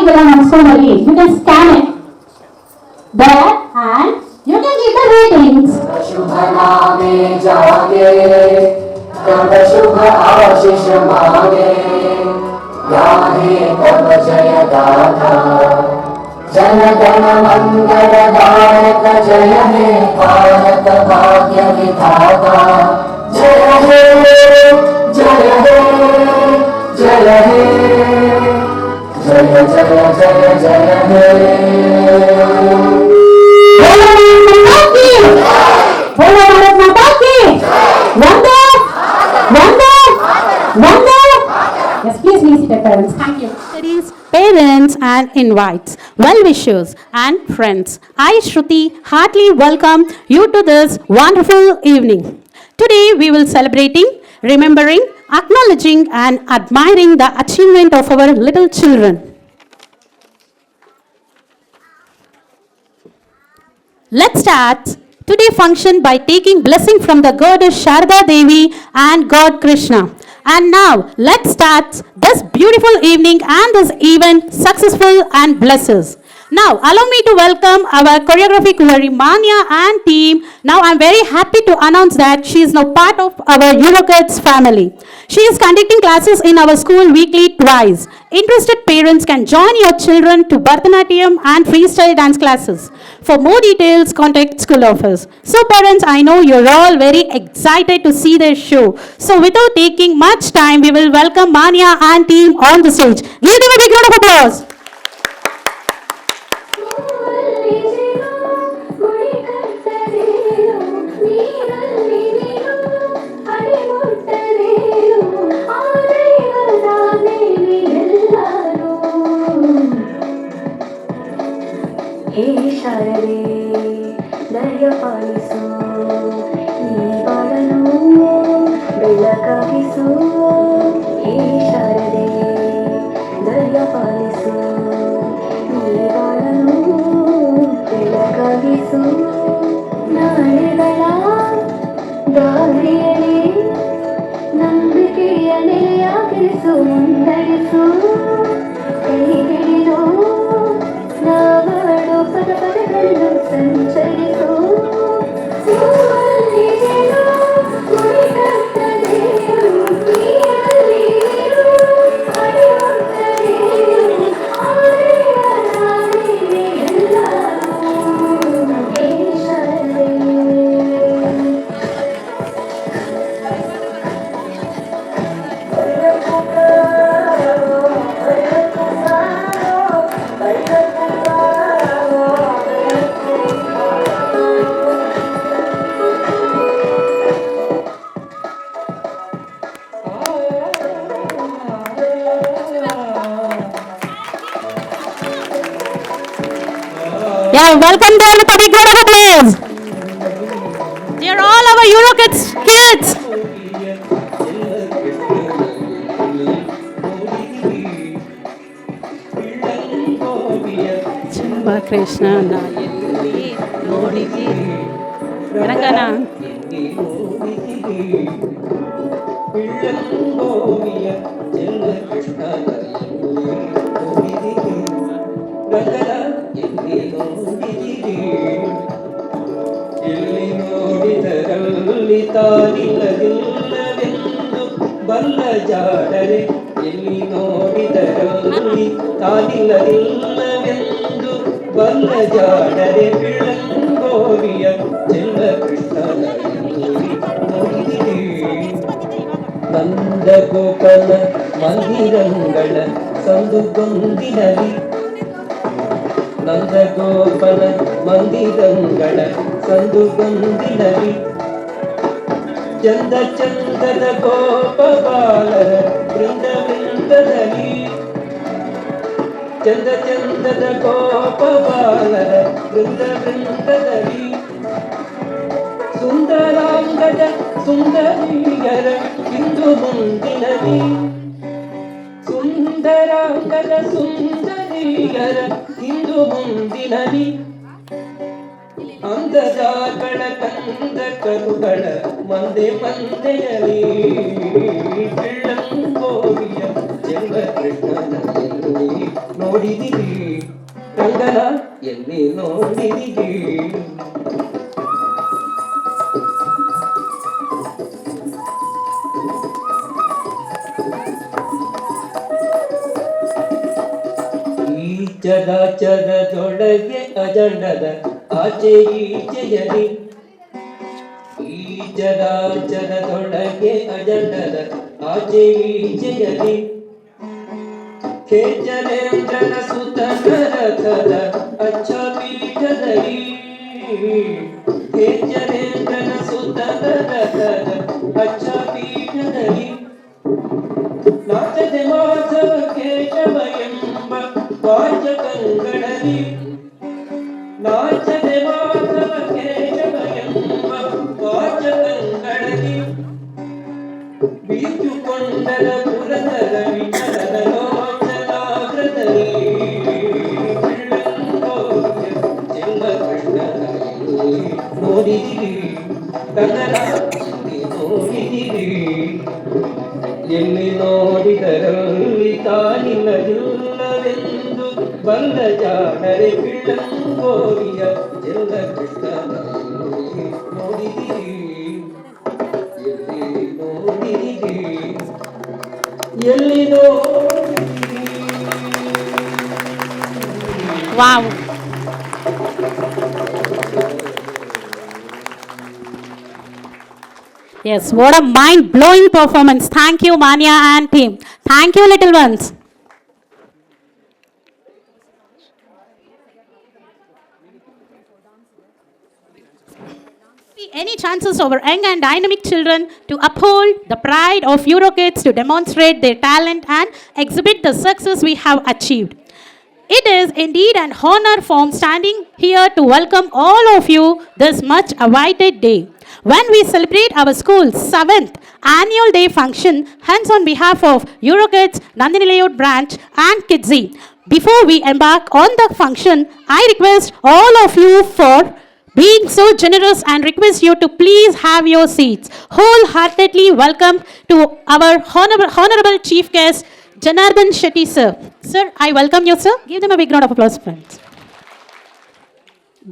ಇದೆಲ್ಲ ನಡ್ಸ್ಕೊಂಡ್ಬಲ್ಲಿ you can scan it there and you can give the ratings. शुभ नामे जागे तब शुभ आशीष मांगे गाहे तब जय गाथा जन गण मंगल दायक जय हे भारत भाग्य विधाता जय हे जय हे जय हे जय जय जय जय हे बोलो भारत माता की वंदे वंदे वंदे. Yes, please be seated, parents. Thank you. Parents and invites, well-wishers and friends, I Shruti heartily welcome you to this wonderful evening. Today we will celebrating, remembering, acknowledging and admiring the achievement of our little children. Let's start today's function by taking blessing from the goddess Sharda Devi and God Krishna. And now let's start this beautiful evening and this event successful and blesses. Now allow me to welcome our choreography Kumari Manya and team. Now I'm very happy to announce that she is now part of our Eurokids family. She is conducting classes in our school weekly twice. Interested parents can join your children to Bharatanatyam and freestyle dance classes. For more details, contact school office. So parents, I know you're all very excited to see their show. So without taking much time, we will welcome Manya and team on the stage. Give them a big round of applause. हे शारदे दर्य पालिसु ಈ ಬಾಳನು ಬೆಳಕಾಗಿಸು ಹೇ ಶಾರದೆ ದರ್ಯ ಪಾಲಿಸು ಈ ಬಾಳನು ಬೆಳಕಾಗಿಸು ನಾಳೆಗಳ ದಾರಿಯಲ್ಲಿ ನಂಬಿಕೆಯ ನೆಲೆಯಾಗಿರಿಸು ಮುಂದರಿಸು ಕೈ ಹಿಡಿದು ನಾವಾಡು ಪದ ಪದಗಳು ಸಂಚರಿಸು Yeah, welcome them with a big round of applause. They are all our Eurokids kids. Chamba Krishna na yelli nodidi Telangana. ಎಲ್ಲಿ ನೋಡಿದರಲ್ಲಿ ತಾನಿಲ್ಲದಿಲ್ಲವೆಂದು ಬಲ್ಲ ಜಾಡರೆ ಎಲ್ಲಿ ನೋಡಿದರಲ್ಲಿ ತಾನಿಲ್ಲದಿಲ್ಲವೆಂದು ಬಲ್ಲ ಜಾಡರೆ ಪಿಳ್ಳಂಗೋವಿಯ ಚೆಲ್ಲ ಕೃಷ್ಣನ ನೋಡಿದಿರಿ ನಂದ ಗೋಪನ ಮಂದಿರಂಗಳ ಸಂದುಗೊಂದಿನಲಿ ನಂದಗೋಪನ ಮಂದಿರಂಗಳ ಸಂದುಗೊಂದಿನಲಿ ಚಂದ ಚಂದದ ಗೋಪಬಾಲರ ವೃಂದ ವೃಂದದಲ್ಲಿ ಚಂದ ಚಂದದ ಗೋಪಬಾಲರ ವೃಂದ ವೃಂದದಲ್ಲಿ ಸುಂದರಾಂಗದ ಸುಂದರಿಯರ ಇಂದು ಮುಂದಿನಲಿ ಸುಂದರಾಂಗದ ಸುಂದರಿಯರ ಇಂದು ಮುಂದಿನಲಿ ಅಂಧದಾಗಳ ಕಂದ ಕರುಗಳ ಮಂದೆ ಮಂದೆಯಲಿ ಪಿಳ್ಳಂಗೋವಿಯ ಚೆಲ್ಲ ಕೃಷ್ಣನಲ್ಲಿ ನೋಡಿದಿರಿ ಚರಾಚರದೊಳಗೆ ಅಜಂಡದ ಆಚೆ ಈಚೆಯಲಿ ಈ ಚರಾಚರದೊಳಗೆ ಅಜಂಡದ ಆಚೆ ಈಚೆಯಲಿ ಕೇಚರೇಂದ್ರನ ಸುತನ ರಥದ ಅಚ್ಚ ಪೀಠದಲ್ಲಿ ಕೇಚರೇಂದ್ರನ ಸುತನ ರಥದ ಅಚ್ಚ ಪೀಠದಲ್ಲಿ ನಾಚದೆ ಮಾಧವ ಕೇಶವ ಎಂಬ ವಾಚಕಂಗಳಲಿ ನಾಚದೆ ಮಾಧವ ಕೇಶವ ಎಂಬ ವಾಚಕಂಗಳಲಿ ಬೀಜುಕೊಂಡರ ಪುರದರ ವಿಠಲನ ಲೋಚನಾಗ್ರದಲ್ಲಿ ಚೆಲ್ಲ ಕೃಷ್ಣನಲ್ಲಿ ನೋಡಿದಿರಿ ಕನ್ನಡ ನೋಡಿದಿರಿ ಎಲ್ಲಿ ನೋಡಿದರಲ್ಲಿ ತಾನಿಲ್ಲದಿಲ್ಲವೆಂದು ಬಂದ ಜಾಣರೆ ಪಿಳ್ಳಂಗೋರಿಯ ಚೆಲ್ಲ ಕೃಷ್ಣನಲ್ಲಿ ನೋಡಿದಿರಿ ಎಲ್ಲಿ ನೋಡಿದಿರಿ ಎಲ್ಲಿ ನೋಡಿದಿರಿ. Wow. Yes, what a mind-blowing performance. Thank you, Manya and team. Thank you, little ones. Any chances over young and dynamic children to uphold the pride of Eurokids to demonstrate their talent and exhibit the success we have achieved. It is indeed an honor from standing here to welcome all of you this much awaited day, when we celebrate our school's 7th annual day function, hence on behalf of Eurokids, Nandini Layout branch and Kidzi. Before we embark on the function, I request all of you for being so generous and request you to please have your seats. Wholeheartedly welcome to our honorable chief guest, Janardhan Shetty sir. Sir, I welcome you, sir. Give them a big round of applause, friends.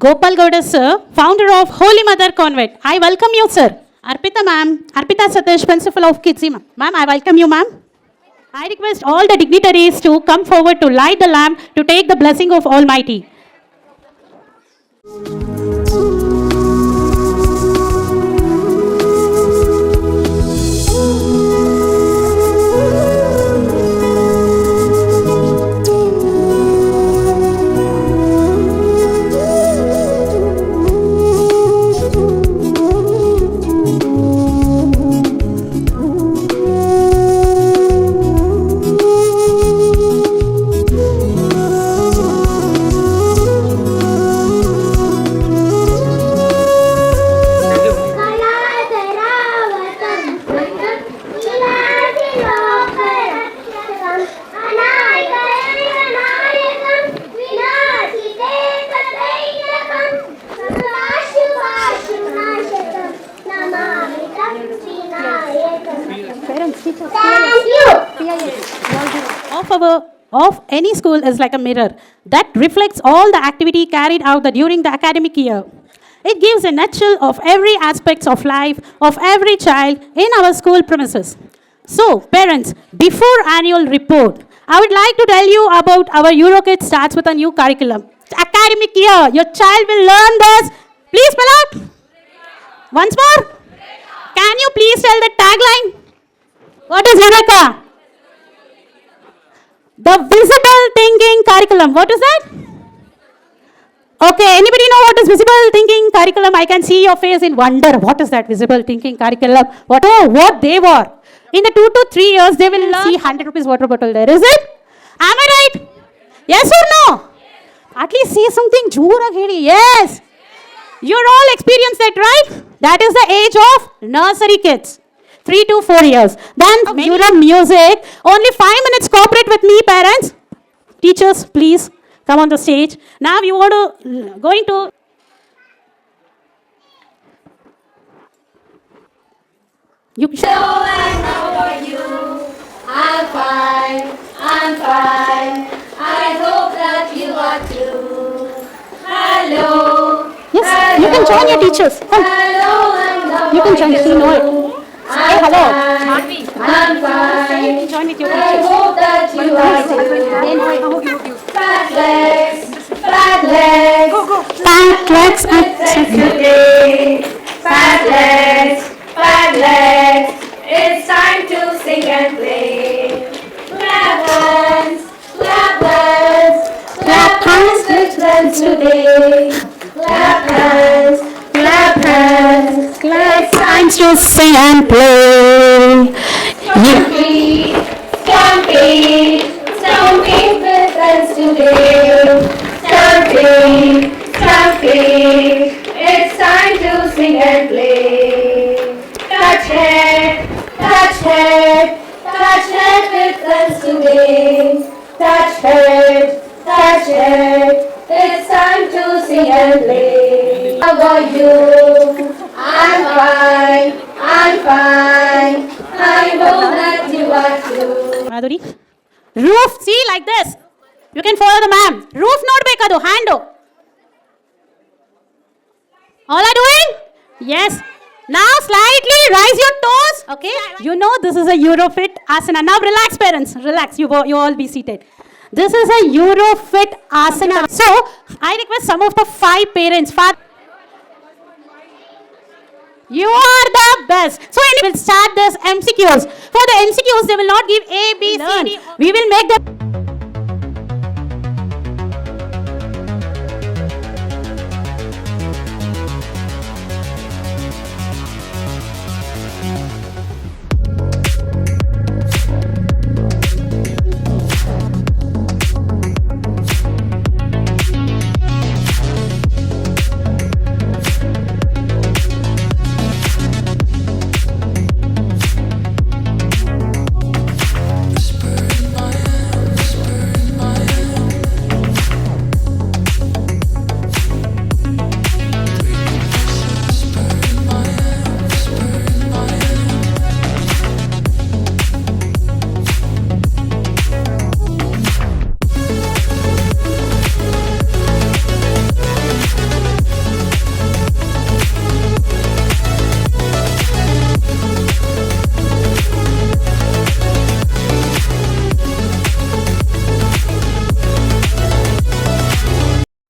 Gopal Gowda sir, founder of Holy Mother Convent. I welcome you, sir. Arpita ma'am, Arpita Satish, principal of Kidzi ma'am. Ma'am, I welcome you, ma'am. I request all the dignitaries to come forward to light the lamp to take the blessing of Almighty. Of any school is like a mirror that reflects all the activity carried out during the academic year. It gives a nutshell of every aspect of life of every child in our school premises. So, parents, before annual report, I would like to tell you about our Eurokids starts with a new curriculum. Academic year, your child will learn this. Please spell out. Once more. Can you please tell the tagline? What is Eureka? The visible thinking curriculum. What is that? Okay, anybody know what is visible thinking curriculum? I can see your face in wonder. What is that visible thinking curriculum? What they were. In the 2 to 3 years, they will see 100 rupees water bottle there. Is it? Am I right? Yes or no? At least say something. Yes. You're all experienced that, right? That is the age of nursery kids. 3 to 4 years. Then music. Only 5 minutes. Cooperate with me, parents. Teachers, please come on the stage. Now you want to going to. You. Hello, and how are you? I'm fine. I'm fine. I hope that you are too. Hello. Yes, you can join your teachers. Come. Hello, and how You can join. are You know it. Say hello. I'm fine. Join with your I teachers. hope that you are too. They know it. Fat legs, fat legs. Fat legs and Today, fat legs, fat legs. It's time to sing and play. Clap hands, clap hands, clap hands with friends today. Clap hands, clap hands, clap time to sing and play. Stampede, stampede, stampede with friends today. Stampede, stampede, it's time to sing and play. Touch head, touch head, touch head with friends today. Touch head, touch head, it's time to sing and play. How about you? I'm fine, I'm fine. I hope that you are too. Madhuri. Roof, see like this. You can follow the ma'am. Roof not bekadu, hand. All are doing? Yes. Now slightly raise your toes. Okay. You know this is a Eurofit asana. Now relax parents. Relax. You all be seated. This is a Eurofit asana. So I request some of the 5 parents. You are the best. So we'll start this MCQs. For the MCQs, they will not give A, B, C, D. We will make them.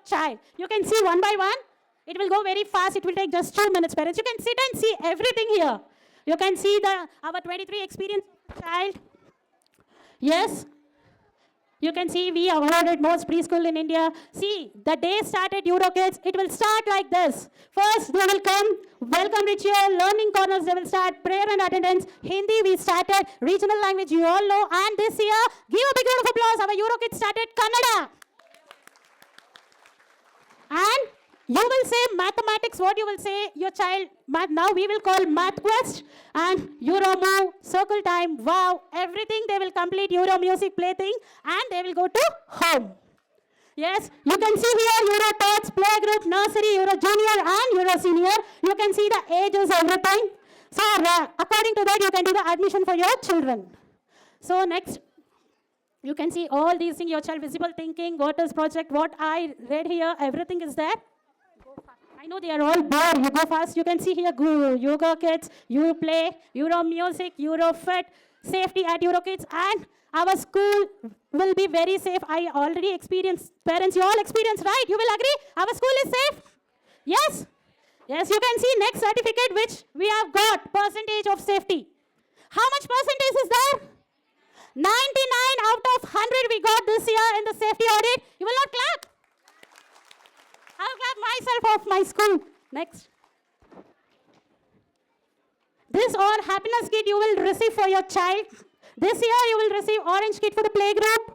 Child, you can see one by one. It will go very fast. It will take just 2 minutes, parents. You can sit and see everything here. You can see our 23 experienced child. Yes. You can see we awarded most preschool in India. See, the day started EuroKids. It will start like this. First, they will come, welcome ritual, learning corners, they will start, prayer and attendance. Hindi, we started, regional language, you all know. And this year, give a big round of applause. Our EuroKids started Kannada. And you will say mathematics, what you will say, your child, math, now we will call math quest and Euro move, circle time, wow, everything they will complete Euro music plaything and they will go to home. Yes, you can see here Euro tots, playgroup, nursery, Euro junior and Euro senior. You can see the ages, everything. So according to that, you can do the admission for your children. So next, you can see all these things, your child visible thinking, Waters project, what I read here, everything is there. I know they are all bored. You go fast. You can see here Yoga Kids, Euro Play, Euro Music, Euro Fit, safety at Euro Kids, and our school will be very safe. I already experienced. Parents, you all experienced, right? You will agree? Our school is safe? Yes? Yes, you can see next certificate which we have got, percentage of safety. How much percentage is there? 99 out of 100 we got this year in the safety audit. You will not clap? I'll clap myself off my school. Next. This all happiness kit you will receive for your child. This year you will receive orange kit for the playgroup.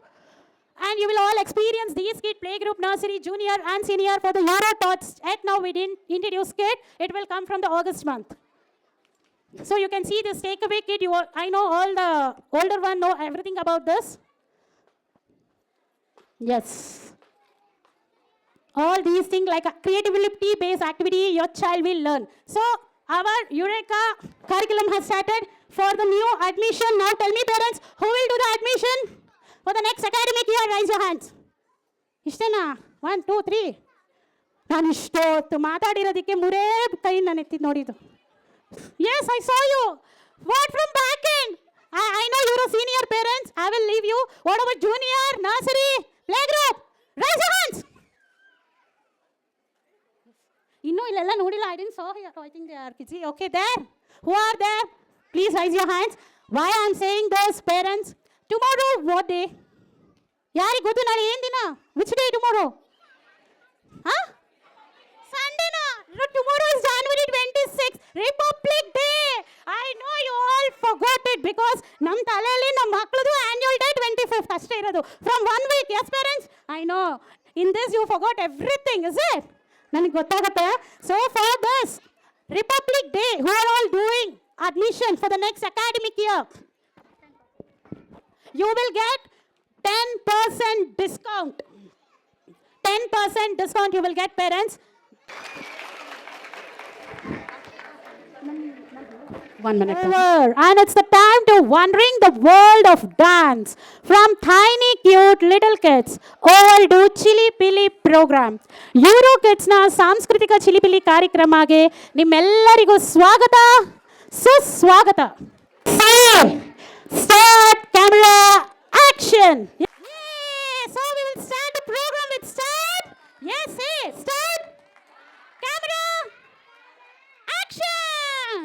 And you will all experience these kit, playgroup, nursery, junior and senior for the Euro Tots. Yet now we didn't introduce kit. It will come from the August month. So you can see this takeaway kit. I know all the older one know everything about this. Yes. All these things like a creativity-based activity your child will learn. So our Eureka curriculum has started for the new admission. Now tell me parents, who will do the admission? For the next academic year, raise your hands. Ishtena? 1, 2, 3. ನಾನು ಇಷ್ಟೊತ್ತು ಮಾತಾಡಿರೋದಕ್ಕೆ ಮೂರೇ ಕೈ ನಾನು ಎತ್ತಿದ್ದು ನೋಡಿದ್ದು. Yes, I saw you. What from back end? I know you're a senior parents. I will leave you. What about junior, nursery, playgroup? ಇಲ್ಲೆಲ್ಲ ನೋಡಿಲ್ಲ. I didn't saw here. I think they are busy. Okay, there. Who are there? Please raise your hands. Why I am saying this, parents? Tomorrow what day? ಯಾರಿಗೆ ಗೊತ್ತು ನಾಳೆ ಏನು ದಿನ? Which day tomorrow? Huh? Sunday na? No, tomorrow is January 26th, Republic Day. I know you all forgot it because ನಮ್ಮ ತಲೆಯಲ್ಲಿ ನಮ್ಮ ಮಕ್ಕಳದು annual day 25th ಅಷ್ಟೇ ಇರೋದು. From 1 week, yes parents? I know. In this you forgot everything, is it? ನನಗೆ ಗೊತ್ತಾಗುತ್ತೆ. So for this Republic Day, who are all doing admission for the next academic year, you will get 10% discount. 10% discount you will get, parents. 1 minute. And it's the time to wandering the world of dance from tiny cute little kids all to Chili Pili program. Euro Kids na ಸಾಂಸ್ಕೃತಿಕ ಚಿಲಿಪಿಲಿ ಕಾರ್ಯಕ್ರಮಕ್ಕೆ ನಿಮ್ಮೆಲ್ಲರಿಗೂ ಸ್ವಾಗತ ಸುಸ್ವಾಗತ. Start camera action. So we will start the program with start. Yes, say start camera action.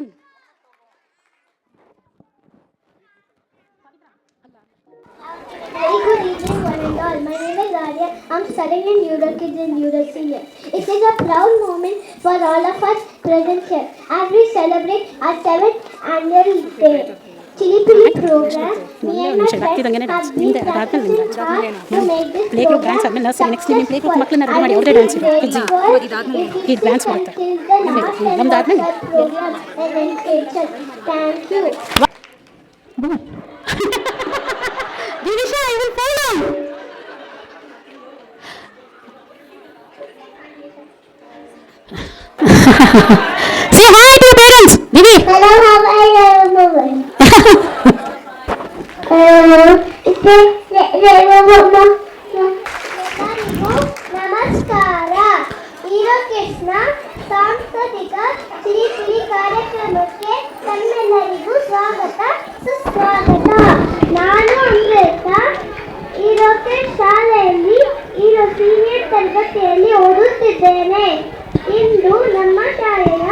Very good evening, one and all. My name is Arya. I'm studying in Eurokids in Eurosenior. It is a proud moment for all of us present here as we celebrate our 7th annual day. Chili Pili program. Me and my friends have been practicing hard to make this program successful. I will be very sure it is until the last end of the program and education. Thank you. Divisha, I will follow. Say hi to your parents. Divi. Hello, how are you? ನಮಸ್ಕಾರ. Hero ಕಿಡ್ಸ್ನ ಸಾಂಸ್ಕೃತಿಕ ಚಿಲಿಪಿಲಿ ಕಾರ್ಯಕ್ರಮಕ್ಕೆ ತಮ್ಮೆಲ್ಲರಿಗೂ ಸ್ವಾಗತ ಸುಸ್ವಾಗತ. ನಾನು ಅಮೃತ. Hero kids ಶಾಲೆಯಲ್ಲಿ hero senior ತರಗತಿಯಲ್ಲಿ ಓದುತ್ತಿದ್ದೇನೆ. ಇಂದು ನಮ್ಮ ಶಾಲೆಯ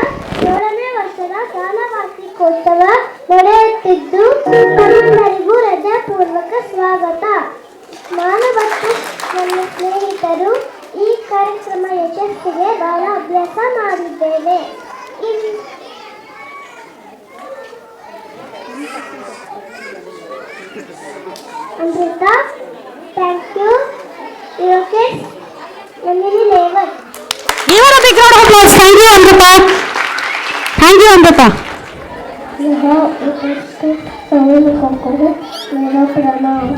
7ನೇ ವರ್ಷದ ಶಾಲಾವಾರ್ಷಿಕೋತ್ಸವ ನಡೆಯುತ್ತಿದ್ದು ತಮ್ಮೆಲ್ಲರಿಗೂ ರಜಾಪೂರ್ವಕ ಸ್ವಾಗತ. ನಾನು ಮತ್ತು ನನ್ನ ಸ್ನೇಹಿತರು ಈ ಕಾರ್ಯಕ್ರಮ ಯಶಸ್ಸಿಗೆ ಬಹಳ ಅಭ್ಯಾಸ ಮಾಡಿದ್ದೇವೆ. Amrita, thank you. Okay, Nandini ಲೇವರ್. Give her a big round of applause. Thank you, Amrita. Thank you, Amrita. यहाँ उपस्थित सभी लोगों को मेरा प्रणाम.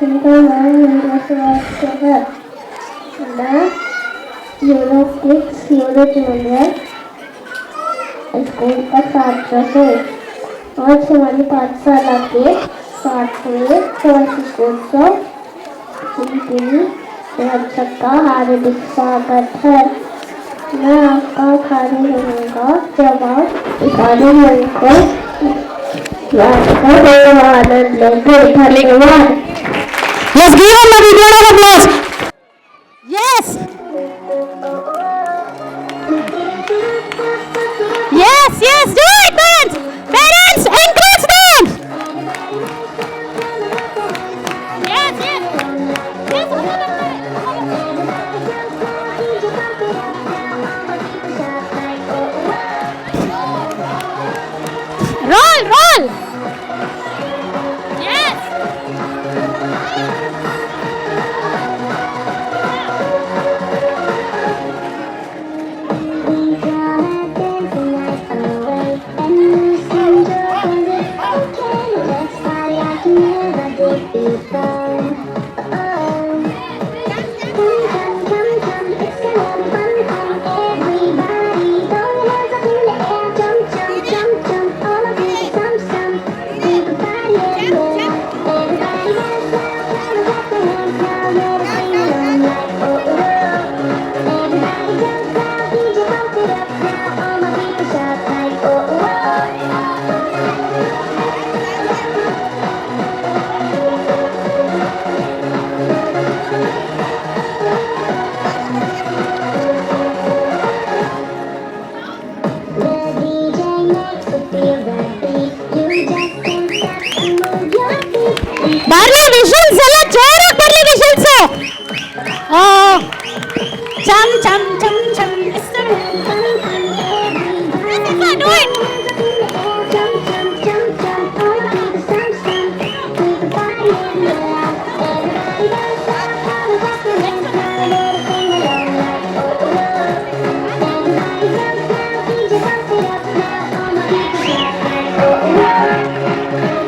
इनका नाम यूरोस्वास्थ्य है. मैं यूरोकिड्स यूरो जूनियर स्कूल का छात्र हूँ. आज हमारी पाठशाला के 7वें वार्षिकोत्सव चिलिपिली महोत्सव का हार्दिक स्वागत है. मैं आपका खाने रहूँगा जब आप खाने को आनंद लेंगे. धन्यवाद. Let's give her a big round of applause. Yes. Yes, yes, do it, parents. Parents, encourage them. Yes, yes. Yes, roll, roll. Yes. ಬರ್ಲಿ ವಿಷಲ್ಸ್ ಎಲ್ಲ ಜೋರಾಗಿ ಬರ್ಲಿ whistles. ಚಮ್ ಚಮ್ ಚಮ್ ಚಮ್. Do it.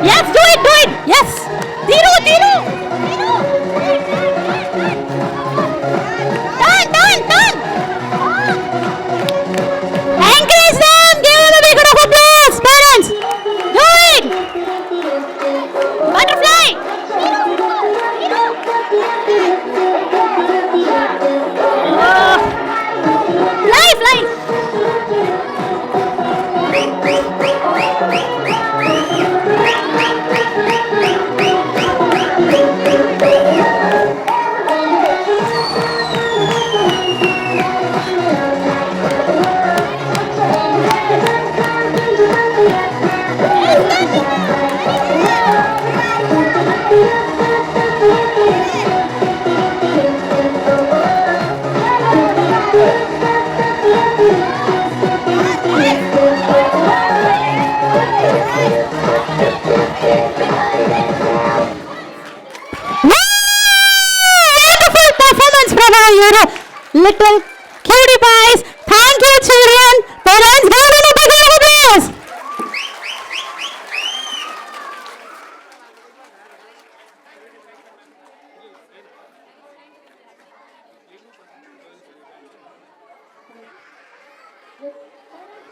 Yes, do it, do it. Yes. Dhiru, Dhiru. Done. Encourage them. Give them a big round of applause, parents. Do it. Butterfly. Fly. Wonderful performance from our little cutie pies. Thank you, children. Parents, give them a big round of applause.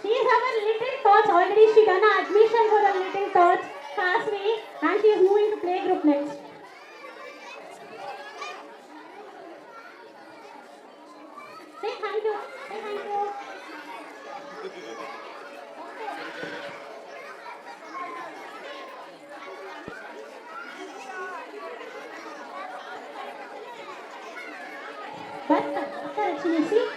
She is our little torch. Already she done an admission for the little torch Kasmi, and she is moving to playgroup next. Say thank you. Say thank you. But actually, see.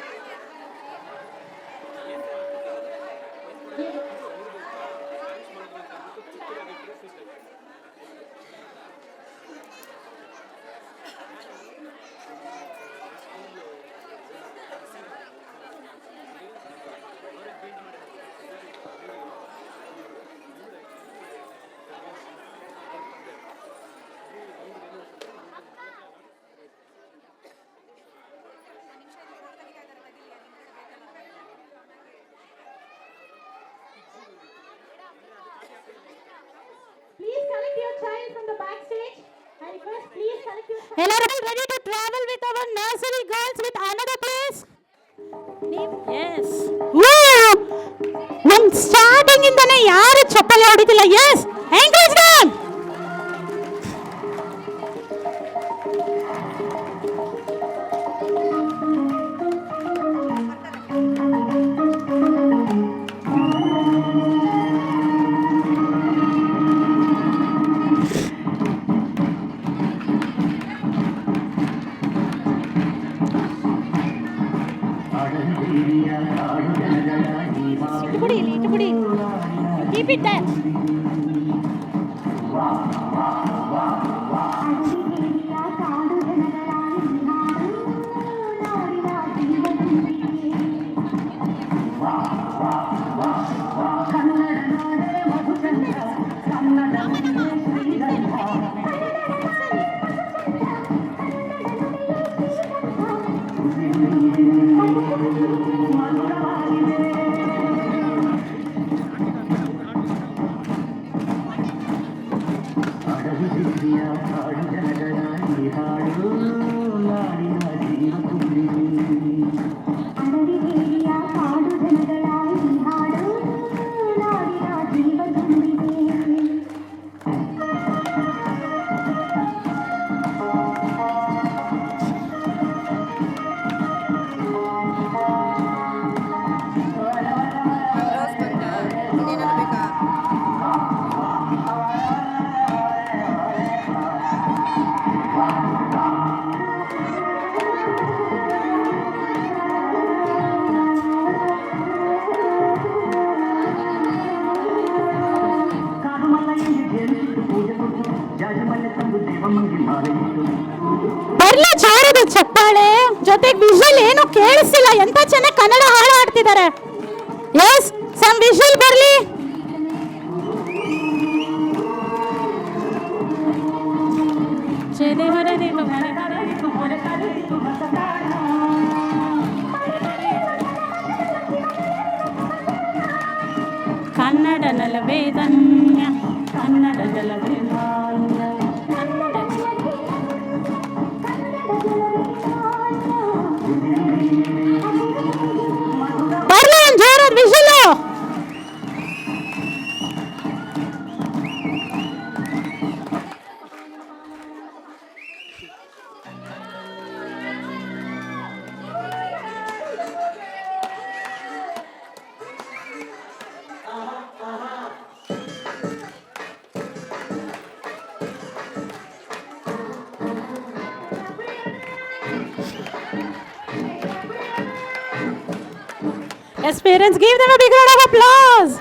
Please collect your child from the backstage. I request, please collect your child. ಎಲ್ಲರೂ ready to travel with our nursery girls with another place? Yes. ನಮ್ starting ಇಂದಾನೆ ಯಾರು ಚಪ್ಪಲಿ ಹೊಡಿತಿಲ್ಲ. Yes. Encourage them. ಇಟ್ಟುಬಿಡಿ. Keep it there. ಬರ್ಲ ಚಾರದ ಚಪ್ಪಾಳೆ ಜೊತೆಗೆ whistle ಏನು ಕೇಳಿಸಿಲ್ಲ, ಎಂತ ಚೆನ್ನಾಗಿ ಕನ್ನಡ ಹಾಡು ಹಾಡ್ತಿದ್ದಾರೆ. ಎಸ್, ಸಮ್ ವಿಷಲ್ ಬರ್ಲಿ. ಕನ್ನಡ ನಲವೇ ಧನ್ಯ, ಕನ್ನಡ ಜಲವೇ ಮಾನ್ಯ, ಕನ್ನಡ ಬರ್ಲಿ ಒಂದು ಜೋರಾದ whistle. Yes, parents, give them a big round of applause.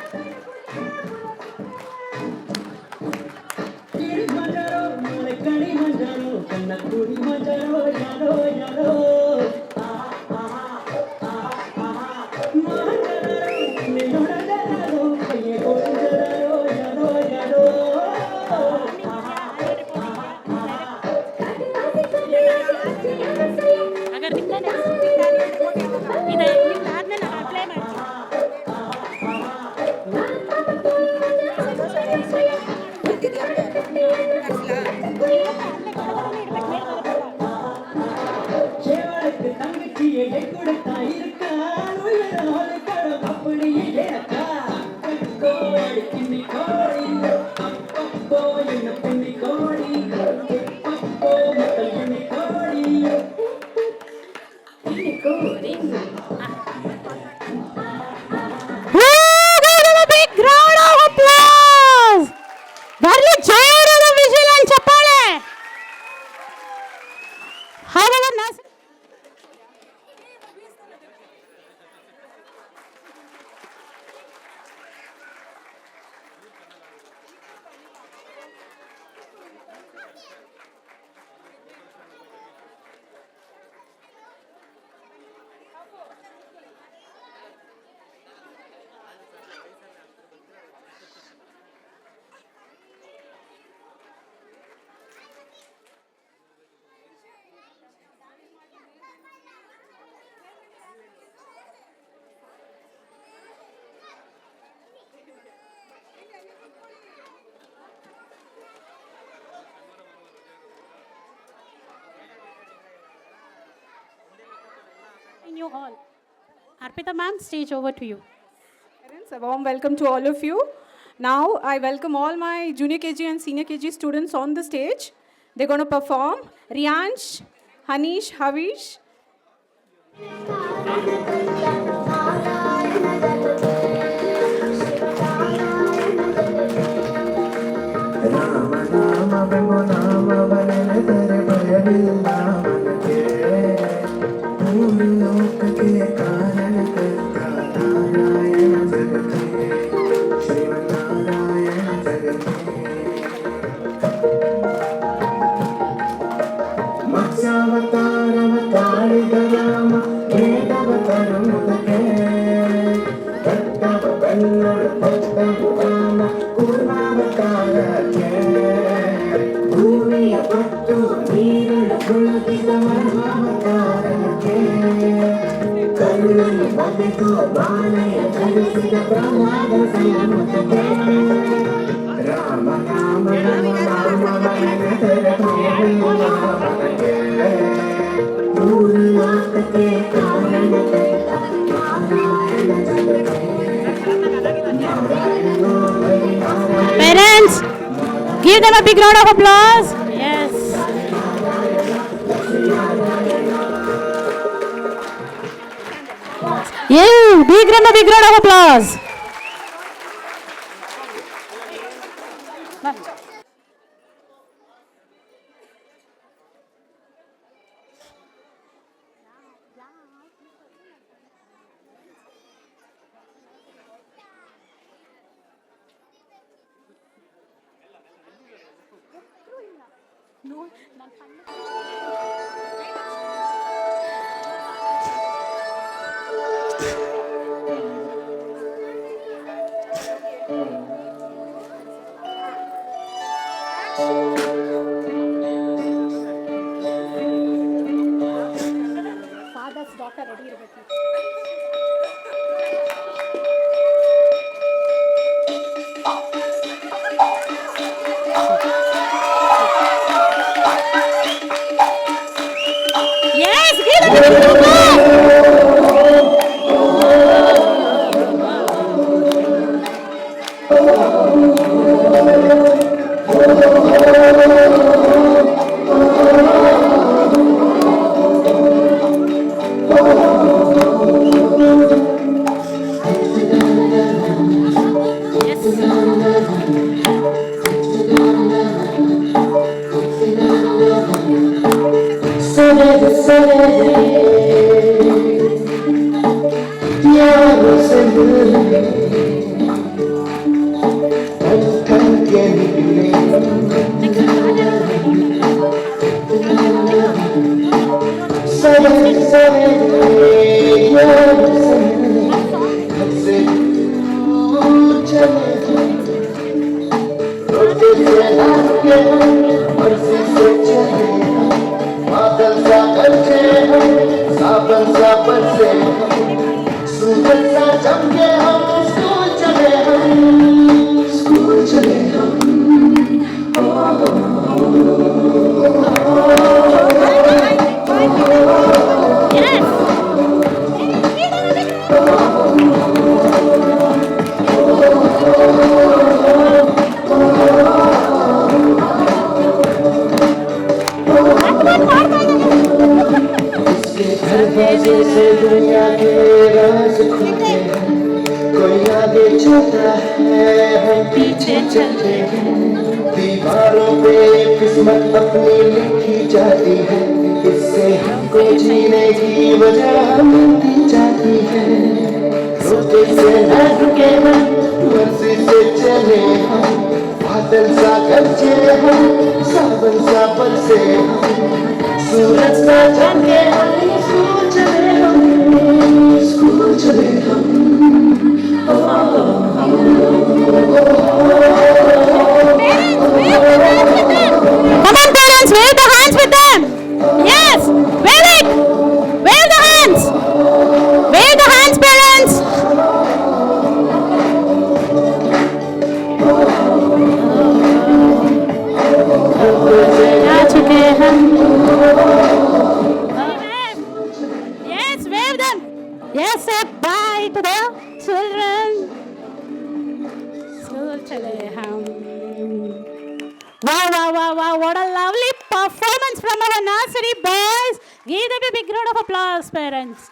In your hall. Arpita ma'am, stage over to you. Parents, a warm welcome to all of you. Now I welcome all my junior KG and senior KG students on the stage. They're going to perform Riyansh, Hanish, Havish. Parents, give them a big round of applause. Yes. You, big round of applause. Fathers daughter ready ಇರಬೇಕು. Yes, give them a big applause. से दुनिया के राज खुलते हैं, कोई आगे चलता है हम पीछे चलते हैं, दीवारों पे किस्मत अपनी लिखी जाती है, इससे हमको जीने की वजह मिलती जाती है, रुके से न रुके हम, मर्जी से चले हम, बादल सा गरजे हम, सावन सा बरसे हम, सूरज सा चमके हम, स्कूल चले हम, स्कूल चले हम। Come on, parents, wave the hands with them. Yes, wave it. Wave the hands. Wave the hands, parents. आ चुके हम. Yes, wave them. Yes, say bye to the children. School chale hum. Wow, wow, wow, wow, what a lovely performance from our nursery boys. Give them a big round of applause, parents.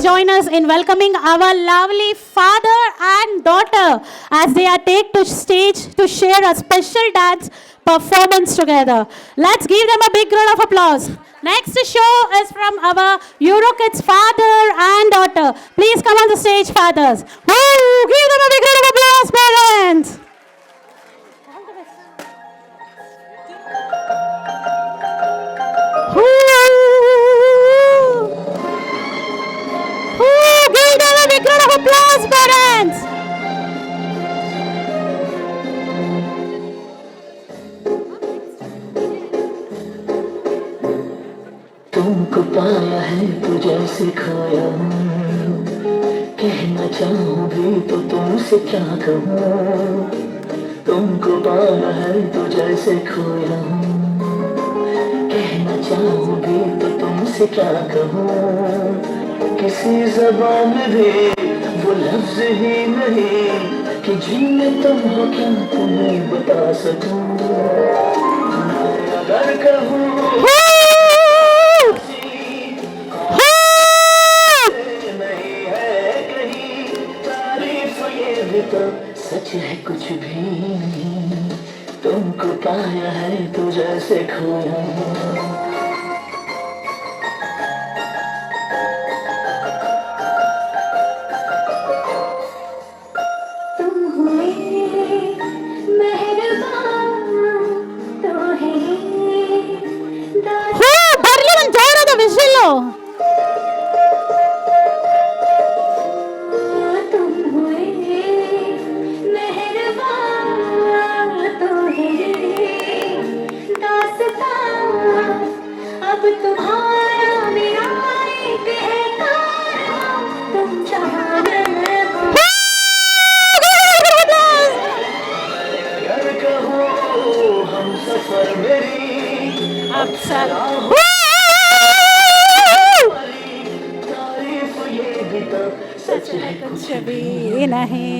Join us in welcoming our lovely father and daughter as they are taken to stage to share a special dance performance together. Let's give them a big round of applause. Next show is from our Eurokids father and daughter. Please come on the stage, fathers. Woo! Give them a big round of applause, parents. Give them a big round of applause, parents. तुमको पाया है तो जैसे खोया, कहना चाहूँ चाहूं भी तो तुमसे क्या कहूँ, तुमको पाया है तो जैसे खोया हूँ। कहना चाहूं भी तो तुमसे क्या कहूँ, किसी जबान में भी वो लफ्ज ही नहीं कि जिनमें तुम हो क्या तुम्हें बता सकूं। मैं अगर कहूँ नहीं है कहीं तारीफ, ये भी तो सच है कुछ भी नहीं, तुमको पाया है तो जैसे खोया हूँ। ಬರ್ಲಿ ಒಂದು ಜೋರದ ವಿಷಲು. अब तुम्हारा मेरा एक है तारा, तुम चाहने अगर कहूँ हम सफर मेरी अक्सर तारीफ, ये भी तो सच है कुछ भी नहीं.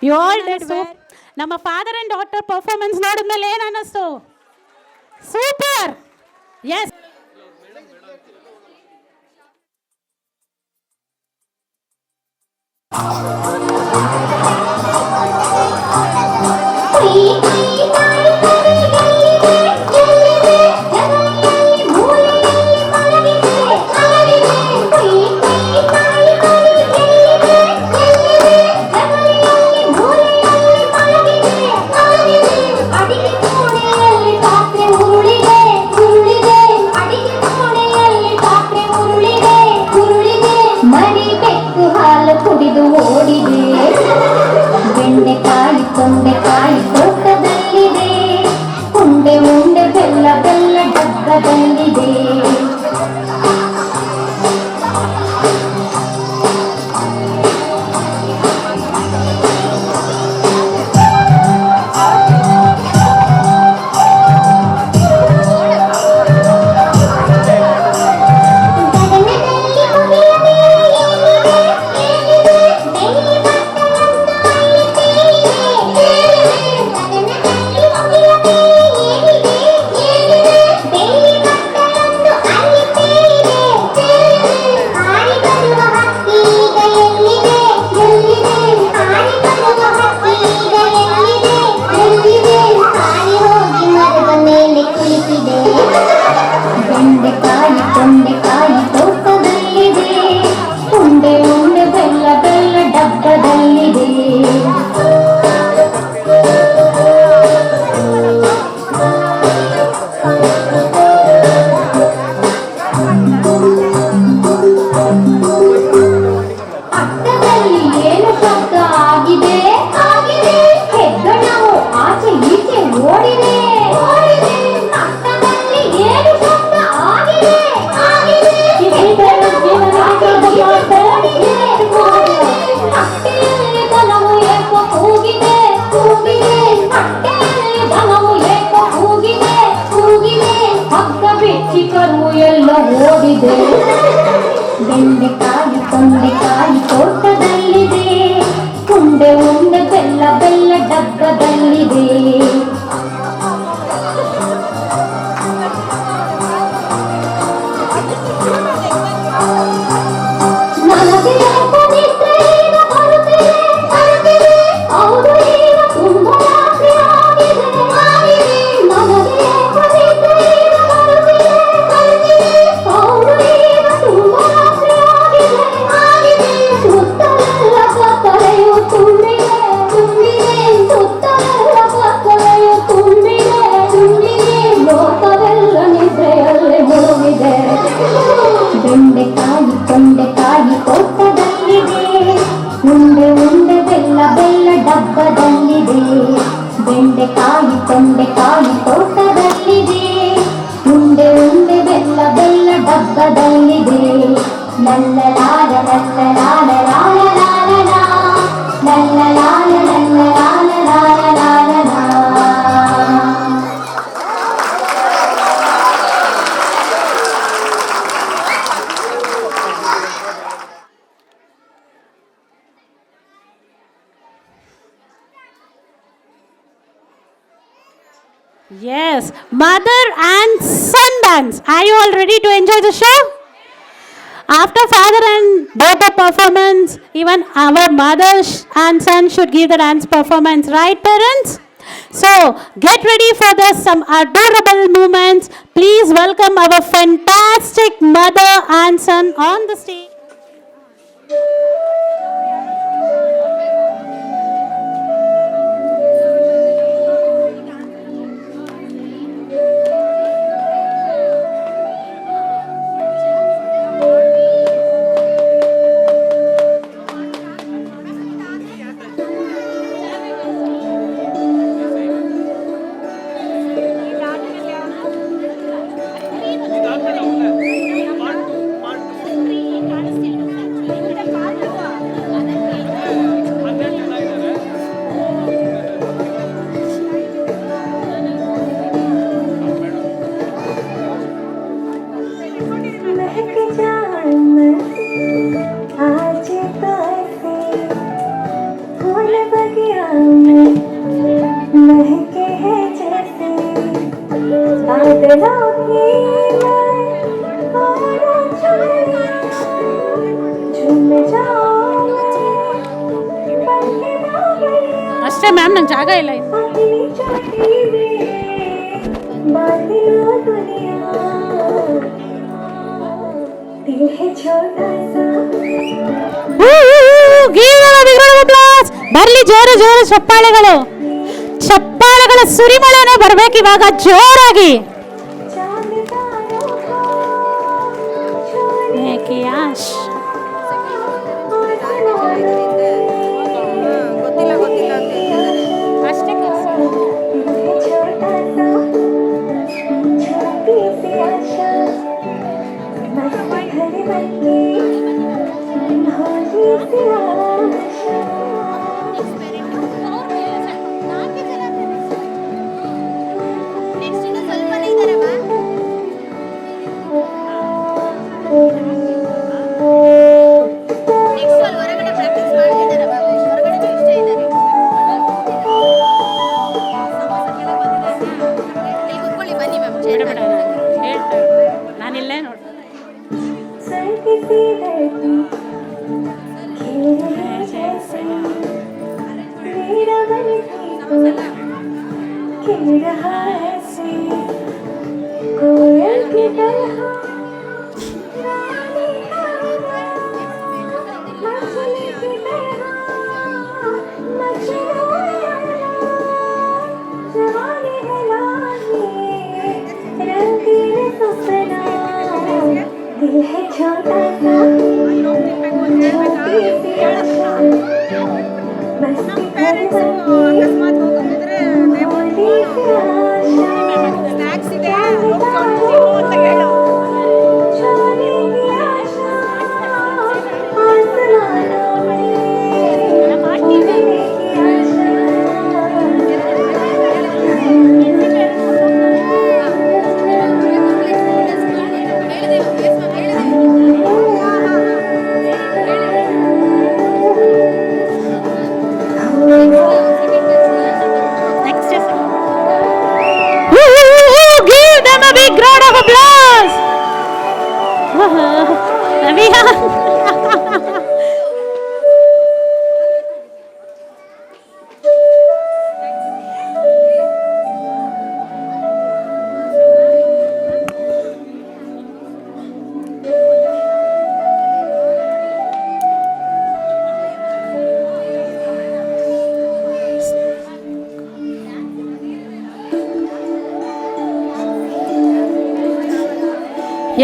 You all did well. ನಮ್ಮ ಫಾದರ್ ಅಂಡ್ ಡಾಟರ್ ಪರ್ಫಾರ್ಮೆನ್ಸ್ ನೋಡಿದ್ಮೇಲೆ ಏನು ಅನ್ನಿಸ್ತು? ಸೂಪರ್. ಎಸ್. ಕುಡಿದು ಓಡಿದೆ, ಬೆಂಡೆಕಾಯಿ ತೊಂಡೆಕಾಯಿ ತೋಟದಲ್ಲಿದೆ, ಉಂಡೆ ಉಂಡೆ ಬೆಲ್ಲ ಬೆಲ್ಲ ಡಬ್ಬದಲ್ಲಿದೆ. ಬೆಂಡೆಕಾಯಿ ತೊಂಡೆಕಾಯಿ ತೋಟದಲ್ಲಿದೆ, ಉಂಡೆ ಉಂಡೆ ಬೆಲ್ಲ ಬೆಲ್ಲ ಡಬ್ಬದಲ್ಲಿದೆ. ಅಟ್ಟದಲ್ಲಿ ಏನು ಶಬ್ದ ಆಗಿದೆ, ಹೆಗ್ಗಣವು ಆಚೆ ಈಚೆ ಓಡಿದೆ. ಅಟ್ಟದಲ್ಲಿ ಏನು ಶಬ್ದ ಆಗಿದೆ, ಅಟ್ಟೆಯಲ್ಲಿ ದನವು ಏಕೋ ಕೂಗಿದೆ, ಅಟ್ಟೆಯಲ್ಲಿ ದನವು ಏಕೋ ಕೂಗಿದೆ, ಹಗ್ಗ ಬಿಚ್ಚಿ ಕರು ಎಲ್ಲ ಓಡಿದೆ. ಬೆಂಡೆಕಾಯಿ ತೊಂಡೆಕಾಯಿ ತೋಟದಲ್ಲಿದೆ, ಉಂಡೆ ಉಂಡೆ ಬೆಲ್ಲ ಬೆಲ್ಲ ಡಬ್ಬದಲ್ಲಿದೆ. ನನಗೆ ಯಾಕೋ ನಿದ್ರೆ ಈಗ ಬರುತ್ತಿದೆ, ಹೌದು ಈಗ ತುಂಬ ರಾತ್ರಿ ಆಗಿದೆ. ನನಗೆ ಯಾಕೋ ನಿದ್ರೆ ಈಗ ಬರುತ್ತಿದೆ, ಹೌದು ಈಗ ತುಂಬ ರಾತ್ರಿ ಆಗಿದೆ. ಸುತ್ತಲೆಲ್ಲ ಕತ್ತಲೆಯು ತುಂಬಿದೆ, ಸುತ್ತಲೆಲ್ಲ ಕತ್ತಲೆಯು Yes, mother and son dance. Are you all ready to enjoy the show? After father and daughter performance, even our mother and son should give the dance performance, right, parents? So get ready for some adorable moments. Please welcome our fantastic mother and son on the stage. ಅಷ್ಟೇ ma'am ನಂಗೆ ಜಾಗ ಇಲ್ಲ ಬರ್ಲಿ ಜೋರು ಜೋರು ಚಪ್ಪಾಳೆಗಳು ಚಪ್ಪಾಳೆಗಳ ಸುರಿಮಳೆನೇ ಬರ್ಬೇಕು ಇವಾಗ ಜೋರಾಗಿ ಯಾಶ್ ಅಷ್ಟೇ ನಾನಿಲ್ಲೇ ನೋಡಿ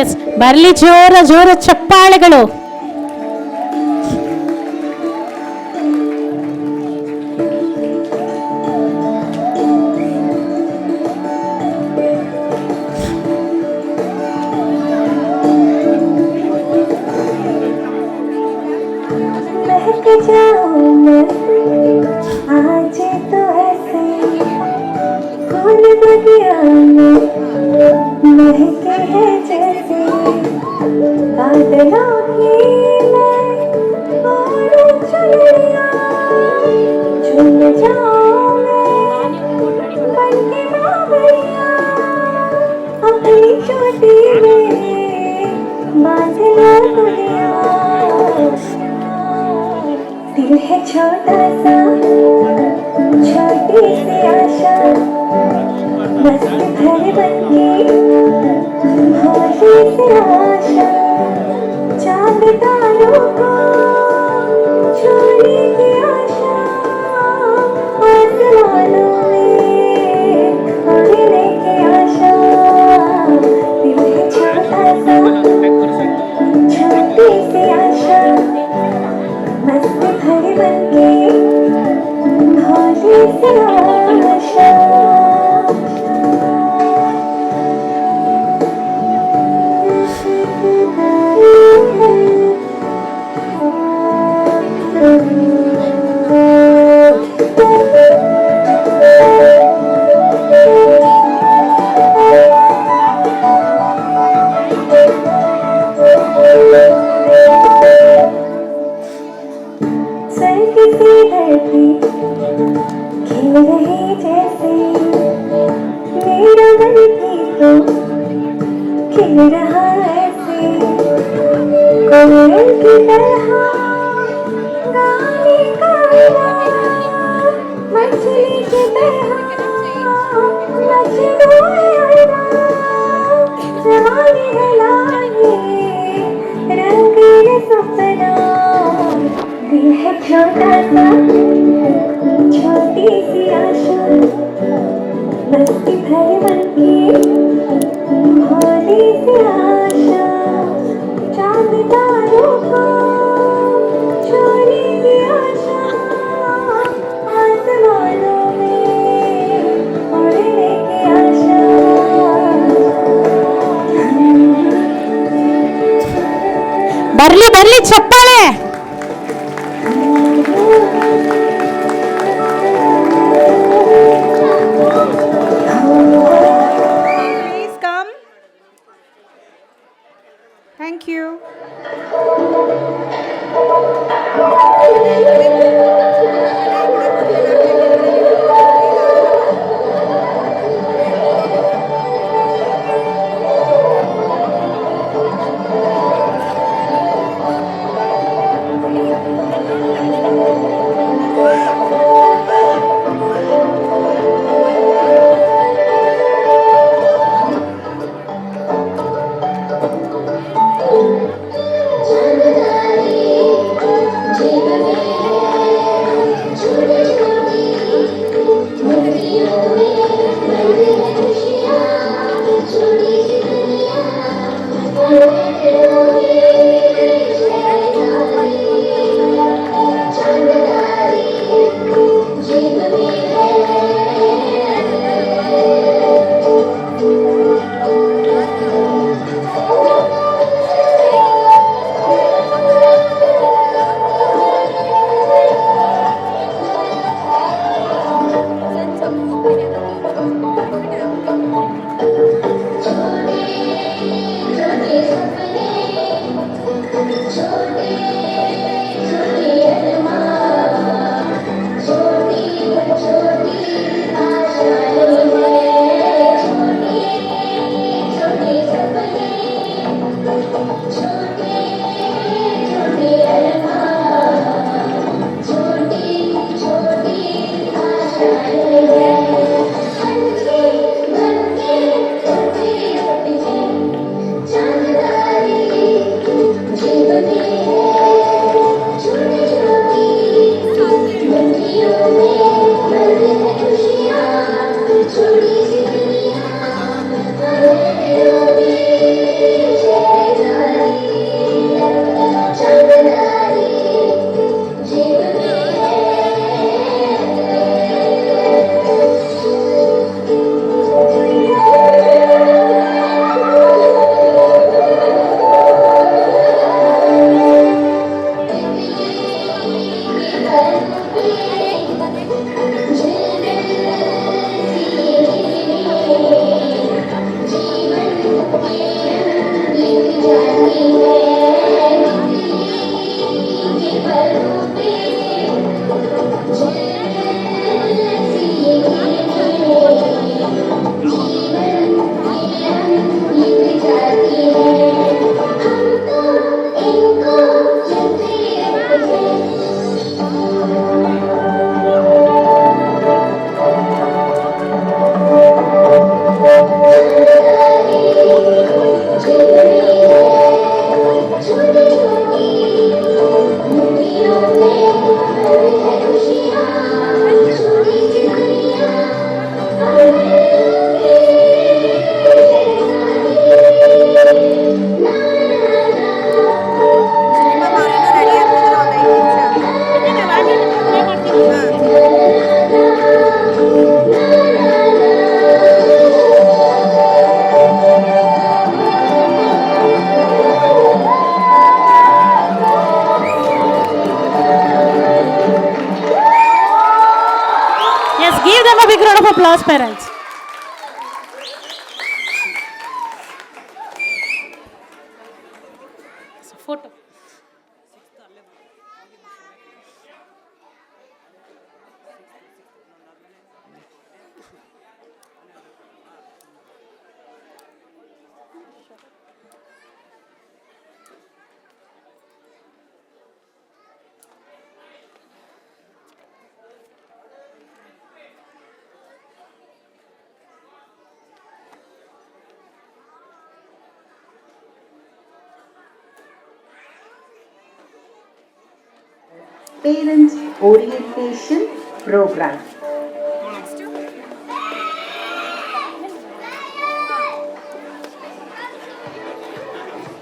ಎಸ್ ಬರ್ಲಿ ಜೋರ ಜೋರ ಚಪ್ಪಾಳೆಗಳು महके हैं जैसे बादलों की मैं और चुनरिया झूम जाऊं मैं बन के बावरिया अपनी चोटी में बांध लो दुनिया दिल है छोटा सा छोटी सी आशा मस्त घर बनके भोली सी आशा चांद तारों को छूने की आशा आसमानों में उड़ने की आशा दिल है छोटा सा छोटी सी आशा मस्त घर बनके भोली सी आशा स्वर्ग से धरती खिल रही जैसे मेरा मन भी तो खिल रहा ऐसे कोयल की तरह गाने का इरादा मछली की तरह मजनू है जवानी है लागे रंगीन सपना दिल है छोटा सा छोटी सी आशा मस्ती भर बनके भोली सी आशा चांद तारों को छूने की आशा आसमानों में उड़ने की आशा ಬರ್ಲಿ ಬರ್ಲಿ ಚಪ್ಪಾಳೆ. Please come. Thank you. जीवन में जाती है ये बरूते जैसी ये जीवन बीत जाती है हम तो इनको चलते रहते हैं Yes, give them a big round of applause, parents. Photo. Parents Orientation Program.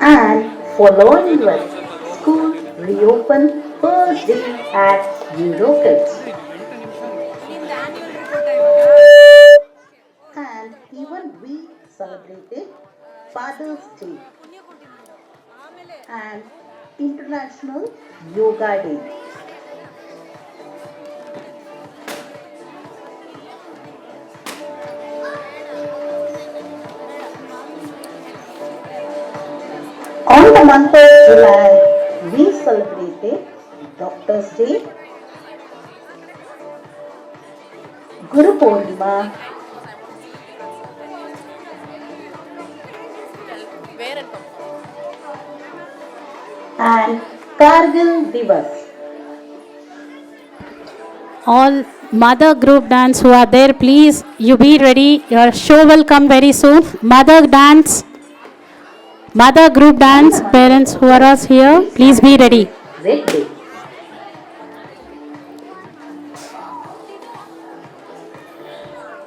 And following with school reopen first day at Eurokids. And even we celebrated Father's Day and International Yoga Day. On the month of July, we celebrated Doctor's Day, Guru Purnima, and Kargil Divas. All mother group dance who are there, please, you be ready. Your show will come very soon. Mother dance, mother group dance, parents who are us here, please be ready. Red Day.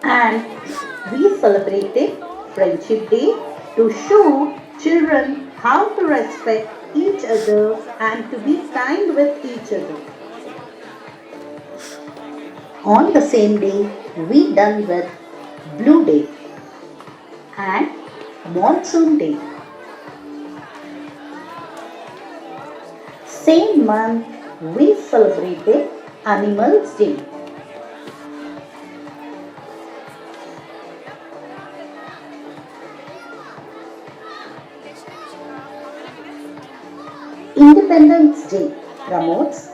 And we celebrated Friendship Day to show children how to respect each other and to be kind with each other. On the same day, we done with Blue Day and Monsoon Day. Same month, we celebrated Animals Day. Independence Day promotes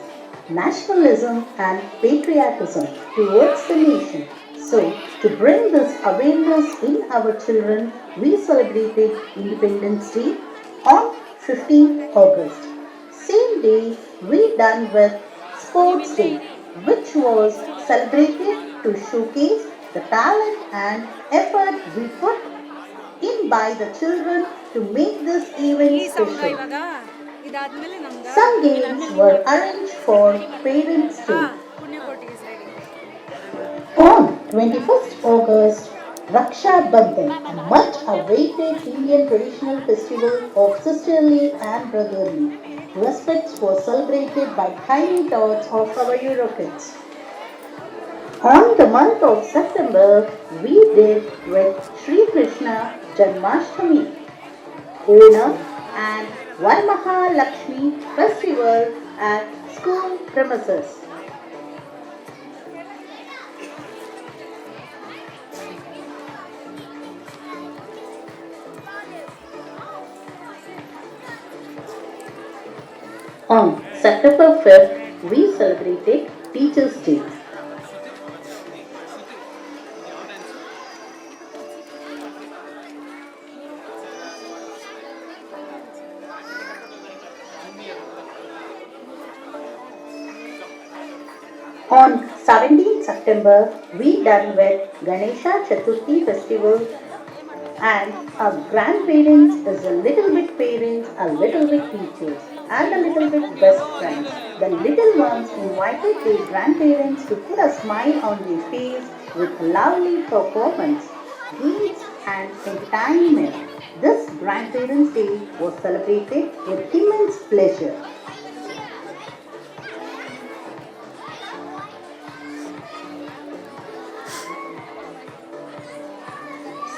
nationalism and patriotism towards the nation. So, to bring this awareness in our children, we celebrated Independence Day on 15th August. Same day, we done with Sports Day, which was celebrated to showcase the talent and effort we put in by the children to make this event special. Some games were arranged for Parents' Day. On 21st August, Raksha Bandhan, a much awaited Indian traditional festival of sisterly and brotherly respects, was celebrated by tiny tots of our Eurokids. On the month of September, we did with Sri Krishna Janmashtami, Onam and Varamahalakshmi festival at school premises. On September 5th, we celebrated Teachers' Day. On 17th September, we done with Ganesha Chaturthi festival, and our grandparents is a little bit parents, a little bit teachers, and a little bit best friends. The little ones invited their grandparents to put a smile on their face with lovely performance, games and entertainment. This Grandparents' Day was celebrated with immense pleasure.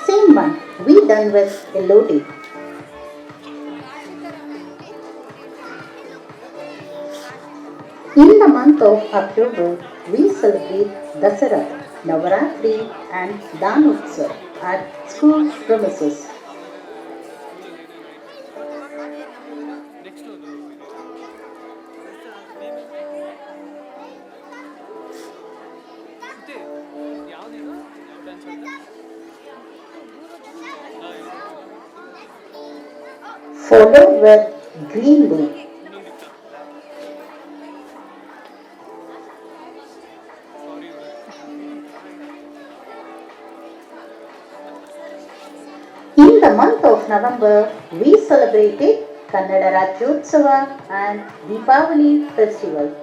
Same month, we done with Elodie. In the month of October, we celebrate Dasara, Navaratri and Danutsav at school premises. Followed with Green Day. In the month of November, we celebrated Kannada Rajyotsava and Deepavali festival.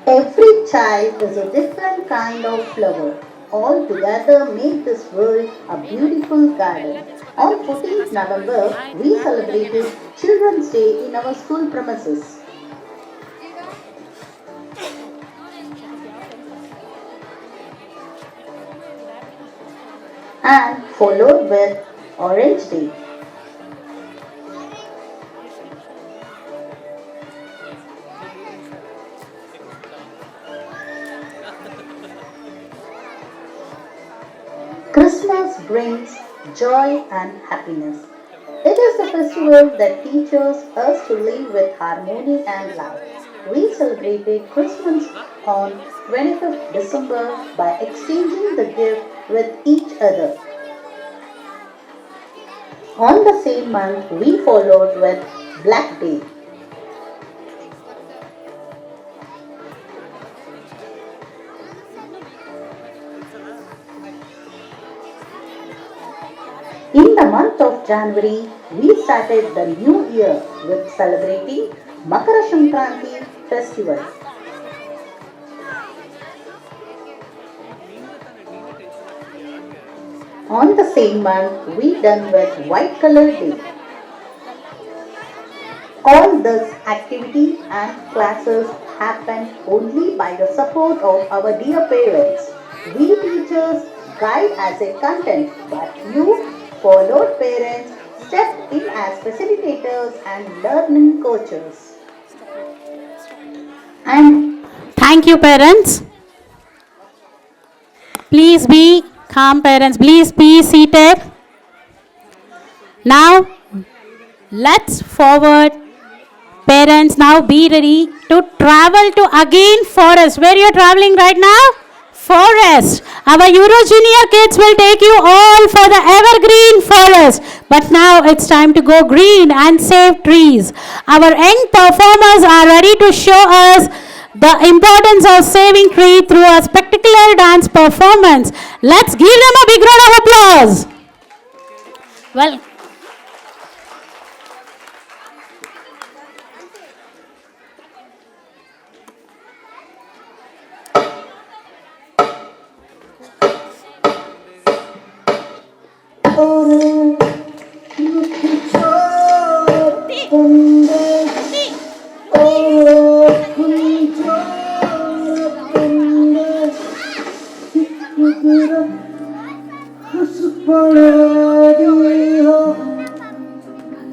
Every child is a different kind of flower. All together make this world a beautiful garden. On 14th November, we celebrated Children's Day in our school premises. And followed with Orange Day. Christmas brings joy and happiness. It is the festival that teaches us to live with harmony and love. We celebrated Christmas on 25th December by exchanging the gift with each other. On the same month, we followed with Black Day. In the month of January, we started the new year with celebrating Makara Sankranti festival. On the same month, we done with White Color Day. All this activity and classes happen only by the support of our dear parents. We teachers guide as a content, but you followed parents stepped in as facilitators and learning coaches. And Thank you, parents. Please be calm, parents. Please be seated. Now, let's forward. Parents, now be ready to travel to again forest. Where you are traveling right now? Forest. Our Euro Junior kids will take you all for the evergreen forest. But now it's time to go green and save trees. Our young performers are ready to show us the importance of saving trees through a spectacular dance performance. Let's give them a big round of applause. Well,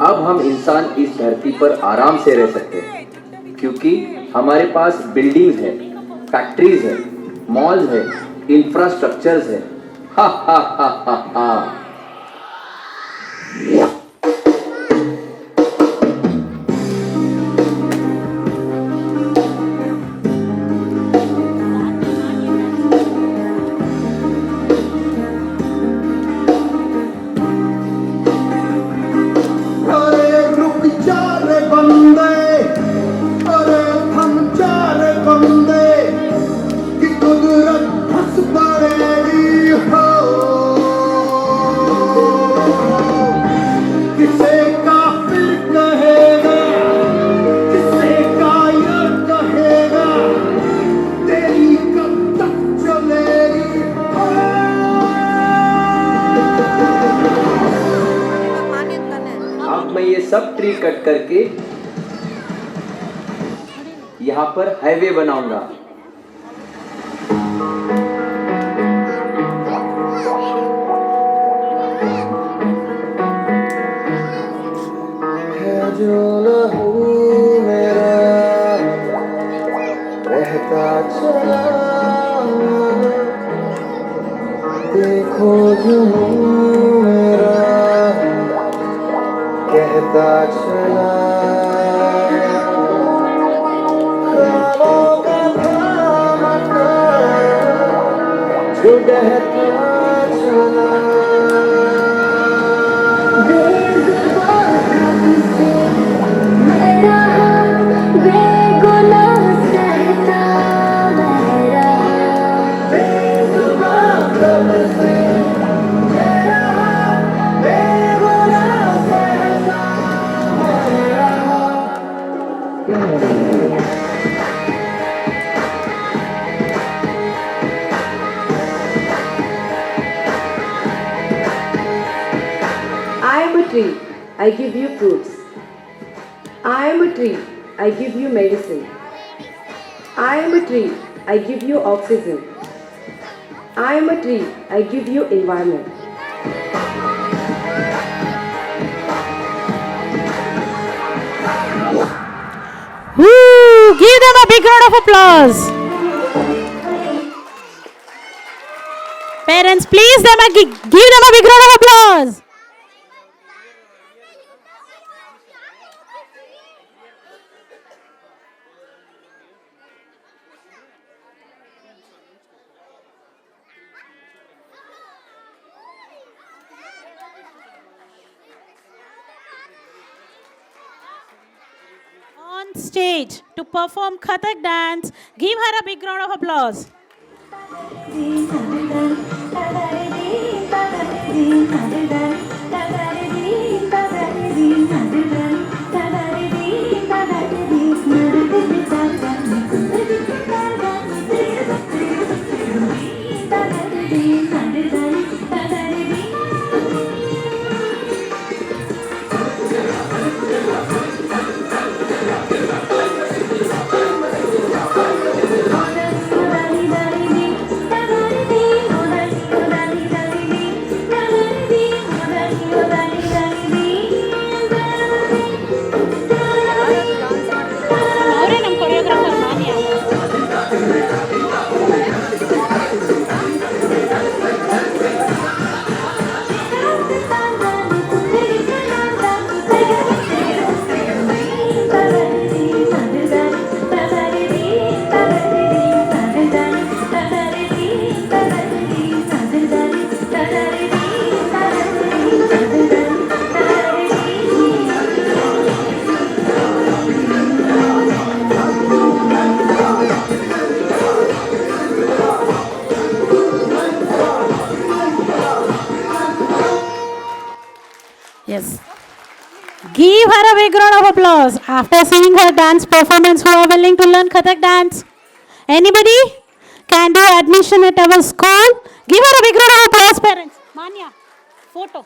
अब हम इंसान इस धरती पर आराम से रह सकते हैं क्योंकि हमारे पास बिल्डिंग्स है, फैक्ट्रीज है, मॉल्स है, इंफ्रास्ट्रक्चर्स है। हा हा हा हा हा। सब ट्री कट करके यहाँ पर हाईवे बनाऊंगा। है जो लहू मेरा बहता चला, देखो जुनून मेरा कहता चला, ख्वाबों का थामता जो बहता चला। I am a tree, I give you fruits. I am a tree, I give you medicine. I am a tree, I give you oxygen. I am a tree, I give you environment. Woo! Give them a big round of applause. Parents, please give them a big round of applause. On stage to perform Kathak dance, give her a big round of applause. Yes. Give her a big round of applause. After seeing her dance performance, who are willing to learn Kathak dance? Anybody? Can do admission at our school? Give her a big round of applause, parents. Manya, photo.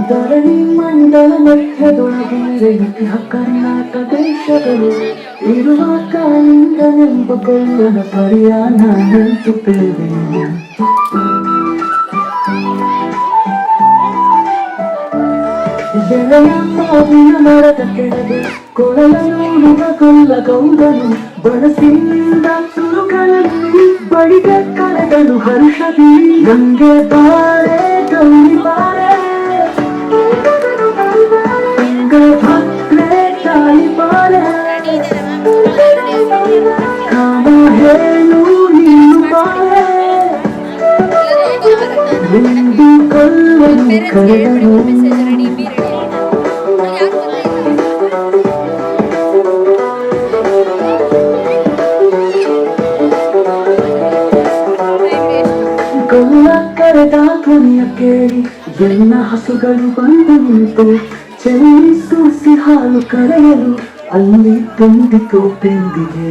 ಧರಣಿ ಮಂಡಲ ಮಧ್ಯದೊಳಗೆ ಕರ್ನಾಟಕ ದೇಶಗಳು ಇರುವ ಕಾಲಿಂಗನೆಂಬ ಕೊಲ್ಲನ ಪರಿಯ ನಾನೆಂತುತ್ತೇವೆ. ಬೆಳೆಯ ಮಾವಿನ ಮರದ ಕೆಳಗೆ ಕೊಳಲೂರಿನ ಕೊಲ್ಲ ಗೌಡನು ಬಳಸಿದ ಸುರುಗಳಲ್ಲಿ ಬಳಿಗ ಕರೆದನು ಹರ್ಷದಿ ಗಂಗೆ ಬಾರೆ ಗೌರಿ ಬಾರೆ ಭಕ್ರೆ ತಾಯಿ ಬಾರೆ ಕಾಮ ಹೇಳು ನೀನು ಬಾರೆ ಎಂದು ಕೊಲ್ಲನು ಕರೆದನು. ಕೊಲ್ಲ ಬೆನ್ನ ಹಸುಗಳು ಬಂದು ನಿಂತು ಚೆಲ್ಲಿಸೂಸಿ ಹಾಲು ಕರೆಯಲು ಅಲ್ಲಿ ತುಂಬಿತು ಬೆಂದಿಗೆ.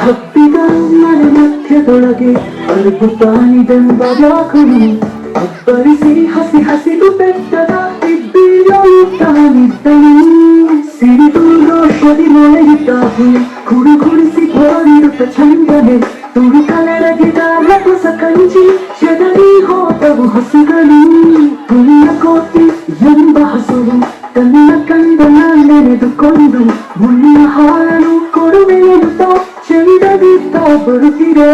ಹಬ್ಬಿದ ಮನೆ ಮಧ್ಯದೊಳಗೆ ಅರ್ಬುತಾನಿದೆಂಬ ವ್ಯಾಕುಳು ಅಬ್ಬರಿಸಿ ಹಸಿ ಹಸಿದು ಬೆಟ್ಟದ ಇಬ್ಬಿಯೊಳು ತಾನಿದ್ದನು. ಸಿಡಿದು ರೋಷದಿ ಮೊಳೆಯಿದ್ದಾಗಿ ಕುಡುಗುಡಿಸಿ ಹೋಗಿರುತ್ತ ಚಂದನೆ ತುಡುಕಲೆರಗಿದ ರಭಸ ಕಂಜಿ ಎದರಿ ಹೋದವು ಹಸುಗಳು. ಪುಣ್ಯಕೋಟಿ ಎಂಬ ಹಸುವು ತನ್ನ ಕಂದನ ನೆನೆದುಕೊಂಡು ಮುನ್ನ ಹಾರಲು ಕೊಡುವೆಯುತ್ತ ಚೆಂದದಿದ್ದ ಬರುತ್ತಿದೆ.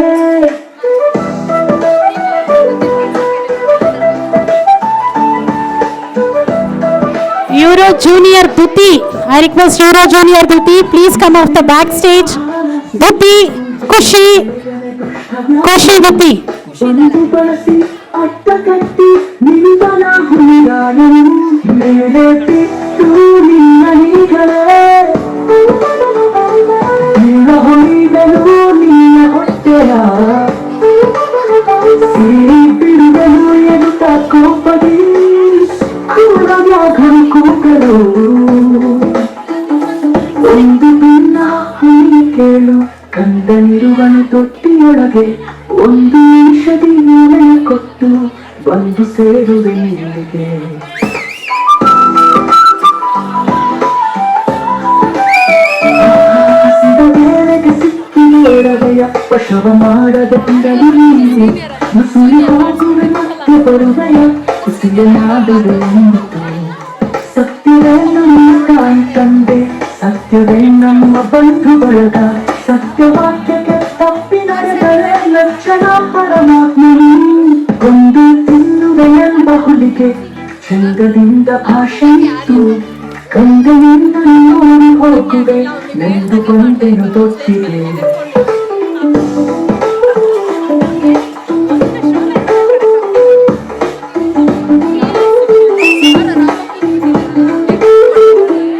Euro Junior Duti. I request Euro Junior Duti, please come off the backstage. Duti, Kushi Duti. ಬಂದು ಬಳಸಿ ಅಟ್ಟ ಕಟ್ಟಿ ನಿಂದನ ಹುಲಿಗಾನನು ಮೇಲೆತ್ತಿತ್ತು ನಿನ್ನ ನೀಗಳೇ. ನಿನ್ನ ಹೊಳಿದನು ನಿನ್ನ ಹೊಟ್ಟೆಯ ಸಿರಿ ಬಿಡುಗಲು ಎದುತ ಕೋಪದಿ ಕೂಡ ವ್ಯಾಘರು ಕೂಗಲು. ಒಂದು ಭಿನ್ನ ಹುಲಿ ಕೇಳು ಕಂದನಿರುವನು ತೊಟ್ಟಿಯೊಳಗೆ ಒಂದು ನಿಮಿಷದಿ ಮೂಳೆ ಕೊಟ್ಟು ಬಂದು ಸೇರುವೆ ನಿನಗೆ. ಹಸಿದ ವೇಳೆಗೆ ಸಿಕ್ಕಿ ನೋಡದೆಯ ವಶವ ಮಾಡದೆಂದಲು ನೀನು ಮುಸುಳಿ ಹೋಗುವೆ ಮತ್ತೆ ಬರುವೆಯ ಕುಸಿಯನಾದರೆ ನಿಂತು. ಸತ್ಯವೇ ನಮ್ಮ ತಾಯಿ ತಂದೆ, ಸತ್ಯವೇ ನಮ್ಮ ಬಂಧು ಬಳಗ, ಸತ್ಯವಾಕ್ಯಕ್ಕೆ ತಪ್ಪಿ ನಡೆದರೆ ಲಕ್ಷಣ ಪರಮಾತ್ಮನು. ಒಂದು ತಿನ್ನುವೆ ಎಂಬ ಹುಲಿಗೆ ಚಂದದಿಂದ ಭಾಷೆ ಇತ್ತು, ಕಂದನಿಂದ ನೋಡಿ ಹೋಗುವೆ ನೆಂದುಕೊಂಡೆನು ತೊಟ್ಟಿಗೆ.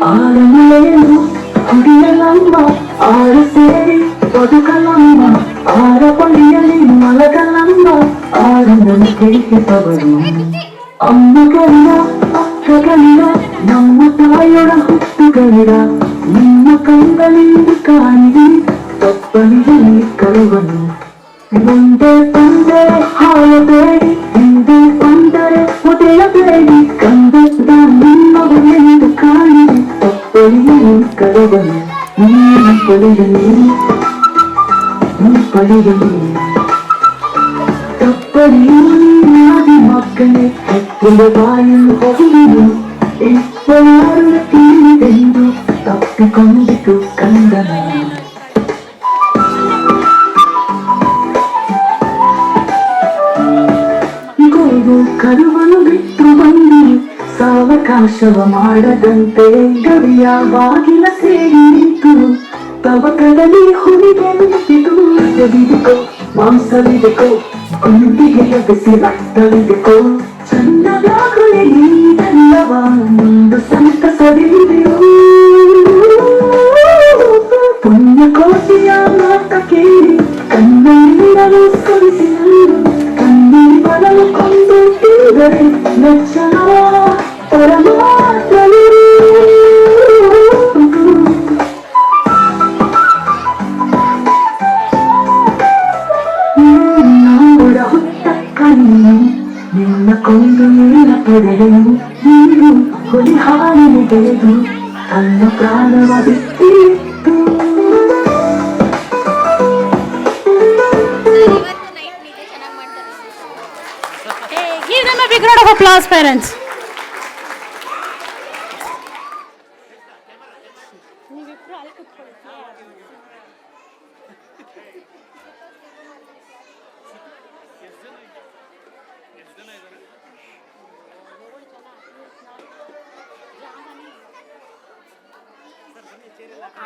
ಆರಮಳೆಯನ್ನು ಕುಡಿಯಲಮ್ಮ, ಆರು ಸೇರಿ ಬದುಕಲಮ್ಮ, ಆರ ಬಳಿಯಲ್ಲಿ ಮಲಗಲಮ್ಮ, ಆರು ನನಗೆ ತವರು. ಅಮ್ಮಗಳಿರ ಅಕ್ಕಗಳಿರ ನಮ್ಮ ತಾಯೊಳ ಹುಟ್ಟುಗಳಿರ ನಿಮ್ಮ ಕಂಗಳಿಂದ ಕಾಣಿರಿ ತಪ್ಪಲಿರಲಿ ಕರುವನು. ಮುಂದೆ ಬಂದರೆ ಹಾಯಬೇಡಿ, ಹಿಂದೆ ಬಂದರೆ ಒದೆಯಬೇಡಿ, ಕಂದದ ನಿಮ್ಮವನೆಂದು ಕಾಣಿರಿ ತಪ್ಪಲಿರಲಿ ಕರುವನು. ನೀನು ಪಡೆಯಲಿ ತಪ್ಪಲಿಯಾದಿ ಮಕ್ಕಳೇ ಹೆತ್ತುವ ಬಾಯನ್ನು ಹೋಗುವುದು ಇಬ್ಬರು ತೀರಿದೆಂದು ತಪ್ಪಿಕೊಂಡಿತು ಕಂದನ. ಗೋವು ಕರುವನ್ನು ಬಿಟ್ಟು ಬಂದು ಸಾವಕಾಶವ ಮಾಡದಂತೆ ಗವಿಯ ಬಾಗಿಲ ಸೇರಿ ನಿಂತು ತವಕದಲ್ಲಿ ಹುಲಿಗೆ ನಿಂತಿತು. ಜವಿದೆಕೋ ಮಾಂಸವಿದೆಕೋ ಕುಂದಿಗೆ ಬಿಸಿ ರಕ್ತವಿದೆಕೋ ಚಂದವಾಗುಳೆ ನೀನೆಲ್ಲವ ಮುಂದು ಸಂತಸವಿದೆಯೋ. ಪುಣ್ಯಕೋಟಿಯ ಮಾತ ಕೇಳಿ ಕಣ್ಣೀರಲು ಸುರಿಸಿ ಕಣ್ಣೀರು ಬರಲು ಕೊಂಡು ತಿರುಗರೆ ಲಕ್ಷಣ ಪರಮಾತ್ಮನು. ನೋಡ ಹುಟ್ಟ ಕಣ್ಣು ನಿನ್ನ ಕೊಂದು ನೀನ ಪಡೆದನು. ನೀರು ಹುಲಿ ಹಾಲಿನ ಗೆಳೆದು ತನ್ನ ಪ್ರಾಣವ ಬಿಟ್ಟಿತ್ತು. Give them a big round of applause, parents.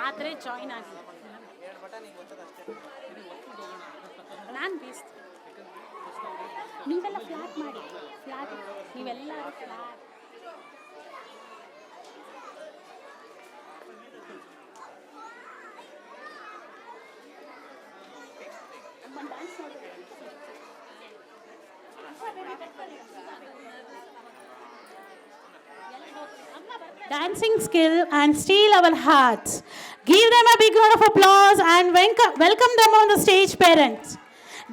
ಆದರೆ ಜಾಯಿನ್ ಆಗಿ ನಾನು ಬೇಸ್ ನೀವೆಲ್ಲ ಫ್ಲಾಟ್ ಮಾಡಿ ಫ್ಲಾಟ್ ನೀವೆಲ್ಲರೂ ಫ್ಲಾಟ್ ಡ್ಯಾನ್ಸ್ ಮಾಡಿ dancing skill and steal our hearts. Give them a big round of applause and welcome them on the stage, parents.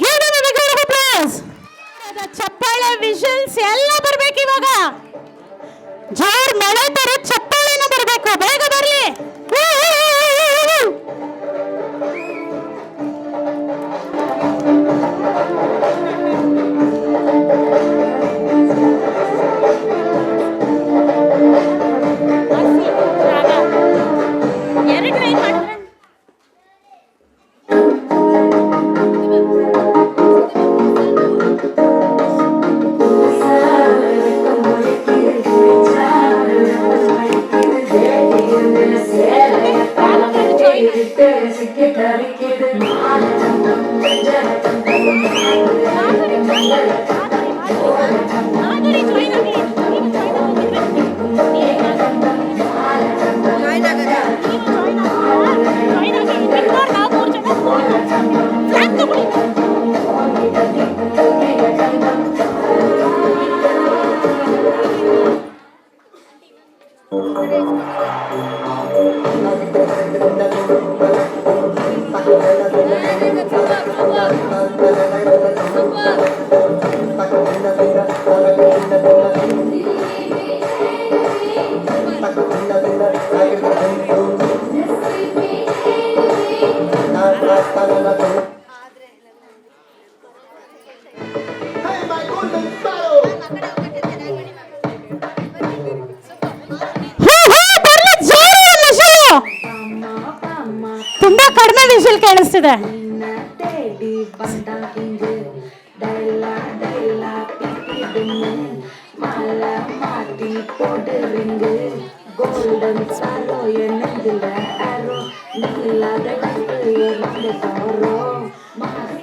Give them a big round of applause. ಚಪ್ಪಾಳೆ whistles ಎಲ್ಲ ಬರಬೇಕು ಇವಾಗ. ಜೋರ್ ಮಳೆ ತರ ಚಪ್ಪಾಳೆನ ಬರಬೇಕು, ಬೇಗ ಬರಲಿ. ತುಂಬಾ ಕಡಿಮೆ ವಿಷಲ್ ಕೇಳಿಸ್ತಿದೆ.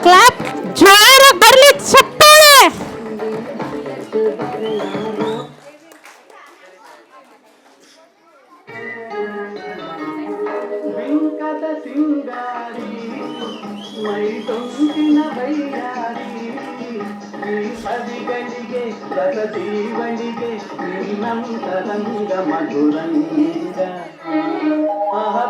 ಕ್ಲಾಪ್ ಜೋರಾಗಿ ಬರ್ಲಿ ಚಪ್ಪಾಳೆ. ವೆಂಕಟ ಸಿಂಗಾರಿ ಮೈ ತೊಂಕಿನ ಬೈಯಾರಿ ಈ ಸದಿಗಳಿಗೆ ರಸದೀವಳಿಗೆ ನೀನಂತರಂಗ ಮಧುರಂಗ ಆಹಾ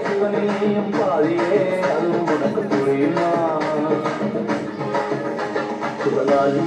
சிவனையும் பாதியே அதுவும் உனக்கு புரியுமா சிவகாரி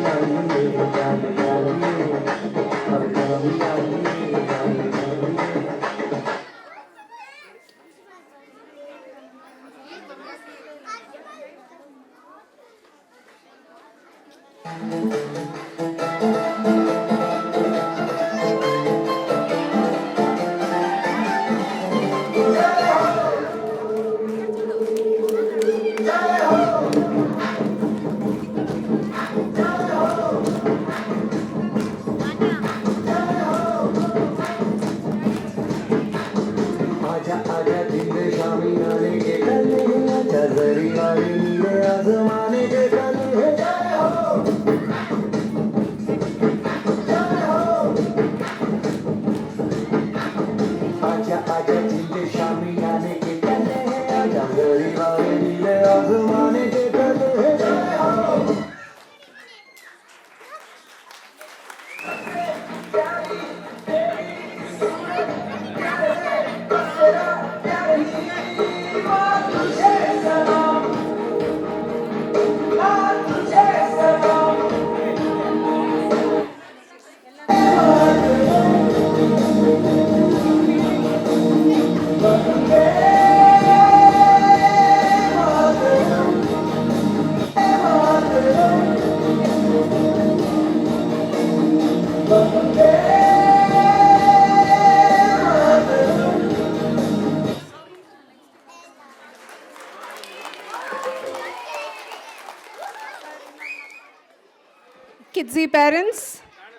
Kidsy parents,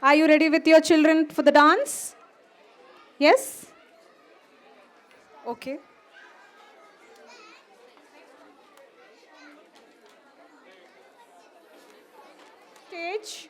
are you ready with your children for the dance? Yes? Okay. Stage.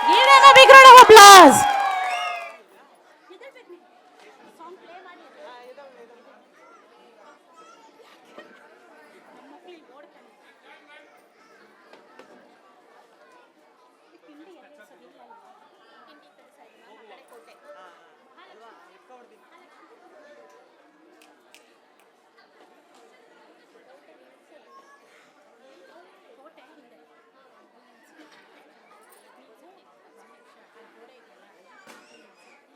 Give them a big round of applause.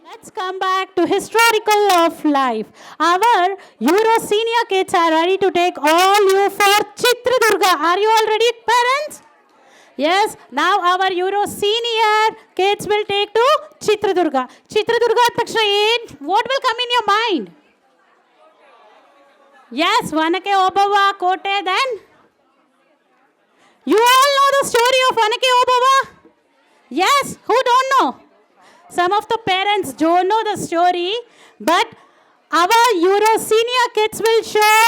Let's come back to historical of life. Our Euro senior kids are ready to take all you for Chitradurga. Are you all ready, parents? Yes, now our Euro senior kids will take to Chitradurga. Chitradurga Takshra, what will come in your mind? Yes, Vanake Obava Kote, then? You all know the story of Vanake Obava? Yes, who don't know? Some of the parents don't know the story, but our Euro senior kids will show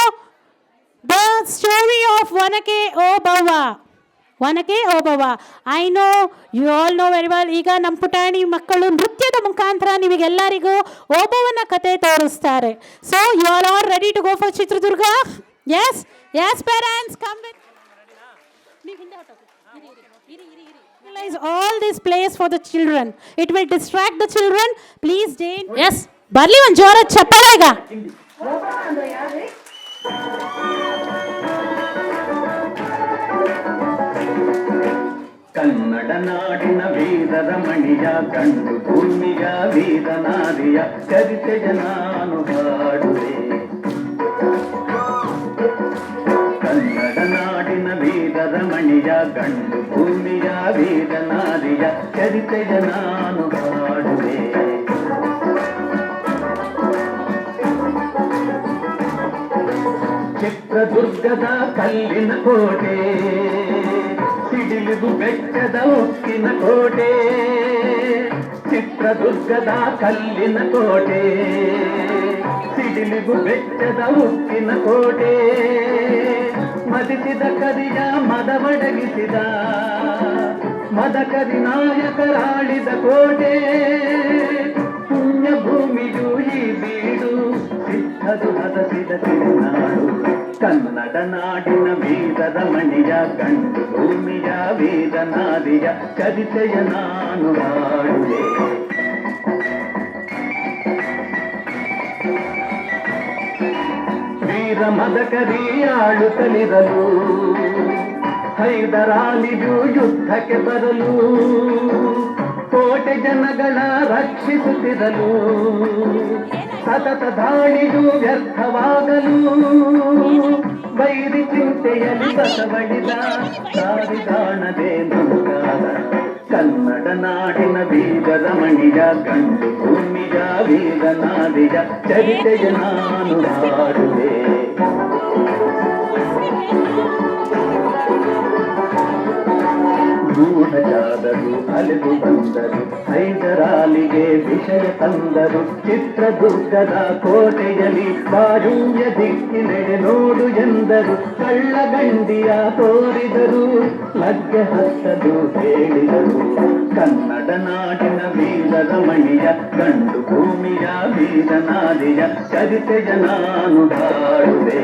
the story of Vanake Obava. Vanake Obava. I know, you all know very well. ಈಗ ನಮ್ಮ ಪುಟಾಣಿ ಮಕ್ಕಳು ನೃತ್ಯದ ಮುಖಾಂತರ ನಿಮಗೆಲ್ಲರಿಗೂ ಓಬವ್ವನ ಕತೆ ತೋರಿಸ್ತಾರೆ. So you all are ready to go for Chitradurga? Yes? Yes, parents, come with. Utilize all this place for the children. It will distract the children. Please, Jane. Yes. ಬರ್ಲಿ ಒಂದು ಜೋರ ಚಪ್ಪಾಳೆ ಈಗ. ಕನ್ನಡ ನಾಡಿನ ವೀರರ ಮಣಿಯ ಗಂಡು ಭೂಮಿಯ ವೀರನಾರಿಯ ಚರಿತೆಯ ನಾನು ಹಾಡುವೆ. ಕನ್ನಡ ನಾಡಿನ ವೀರರ ಮಣಿಯ ಗಂಡು ಭೂಮಿಯ ವೀರನಾರಿಯ ಚರಿತೆಯ ನಾನು ಹಾಡುವೆ. ಚಿತ್ರದುರ್ಗದ ಕಲ್ಲಿನ ಕೋಟೆ, ಸಿಡಿಲಿದು ಬೆಟ್ಟದ ಉಕ್ಕಿನ ಕೋಟೆ, ಚಿತ್ರದುರ್ಗದ ಕಲ್ಲಿನ ಕೋಟೆ, ಸಿಡಿಲಿಗು ಬೆಟ್ಟದ ಉಕ್ಕಿನ ಕೋಟೆ, ಮದಿಸಿದ ಕರಿಯ ಮದವಡಗಿಸಿದ ಮದಕರಿ ನಾಯಕರಾಳಿದ ಕೋಟೆ, ಪುಣ್ಯ ಭೂಮಿಯು ಈ ಬೀಡು, ಸಿದ್ಧರು ಹದಸಿದ ತಿರುನಾಡು, ಕನ್ನಡ ನಾಡಿನ ವೀರರ ಮಣಿಯ ಗಂಡು ಭೂಮಿಯ ವೇದನಾದಿಯ ಚರಿತೆಯ ನಾನು ಹಾಡುವೆ. ವೀರ ಮದಕರಿ ಆಳುತ್ತಲಿರಲು, ಹೈದರಾಲಿಯು ಯುದ್ಧಕ್ಕೆ ಬರಲು, ಕೋಟೆ ಜನಗಳ ರಕ್ಷಿಸುತ್ತಿರಲು, ಸತತ ದಾಳಿಯು ವ್ಯರ್ಥವಾಗಲು, ವೈರಿ ಚಿಂತೆಯಲ್ಲಿ ಬಸವಳಿದ ಸಾರಿದಾಣದೆ ನಮಗಾದ, ಕನ್ನಡ ನಾಡಿನ ವೀರರ ಮಣಿಯ ಗಂಡು ಭೂಮಿಯ ವೀರನಾದಿಯ ಚರಿತೆಯ ನಾನು ಹಾಡುವೆ. ಗೂಢಜಾದರು ಅಲೆದು ಬಂದರು, ಹೈದರಾಲಿಗೆ ವಿಷಯ ತಂದರು, ಚಿತ್ರದುರ್ಗದ ಕೋಟೆಯಲ್ಲಿ ಬಾಜೂಯ ದಿಕ್ಕಿನೆಡೆ ನೋಡು ಎಂದರು, ಕಳ್ಳಗಂಡಿಯ ತೋರಿದರು, ಲಗ್ಗೆ ಹತ್ತಲು ಹೇಳಿದರು, ಕನ್ನಡ ನಾಡಿನ ವೀರರ ಮಣಿಯ ಗಂಡು ಭೂಮಿಯ ವೀರನಾದಿಯ ಚರಿತೆಯ ನಾನು ಹಾಡುವೆ.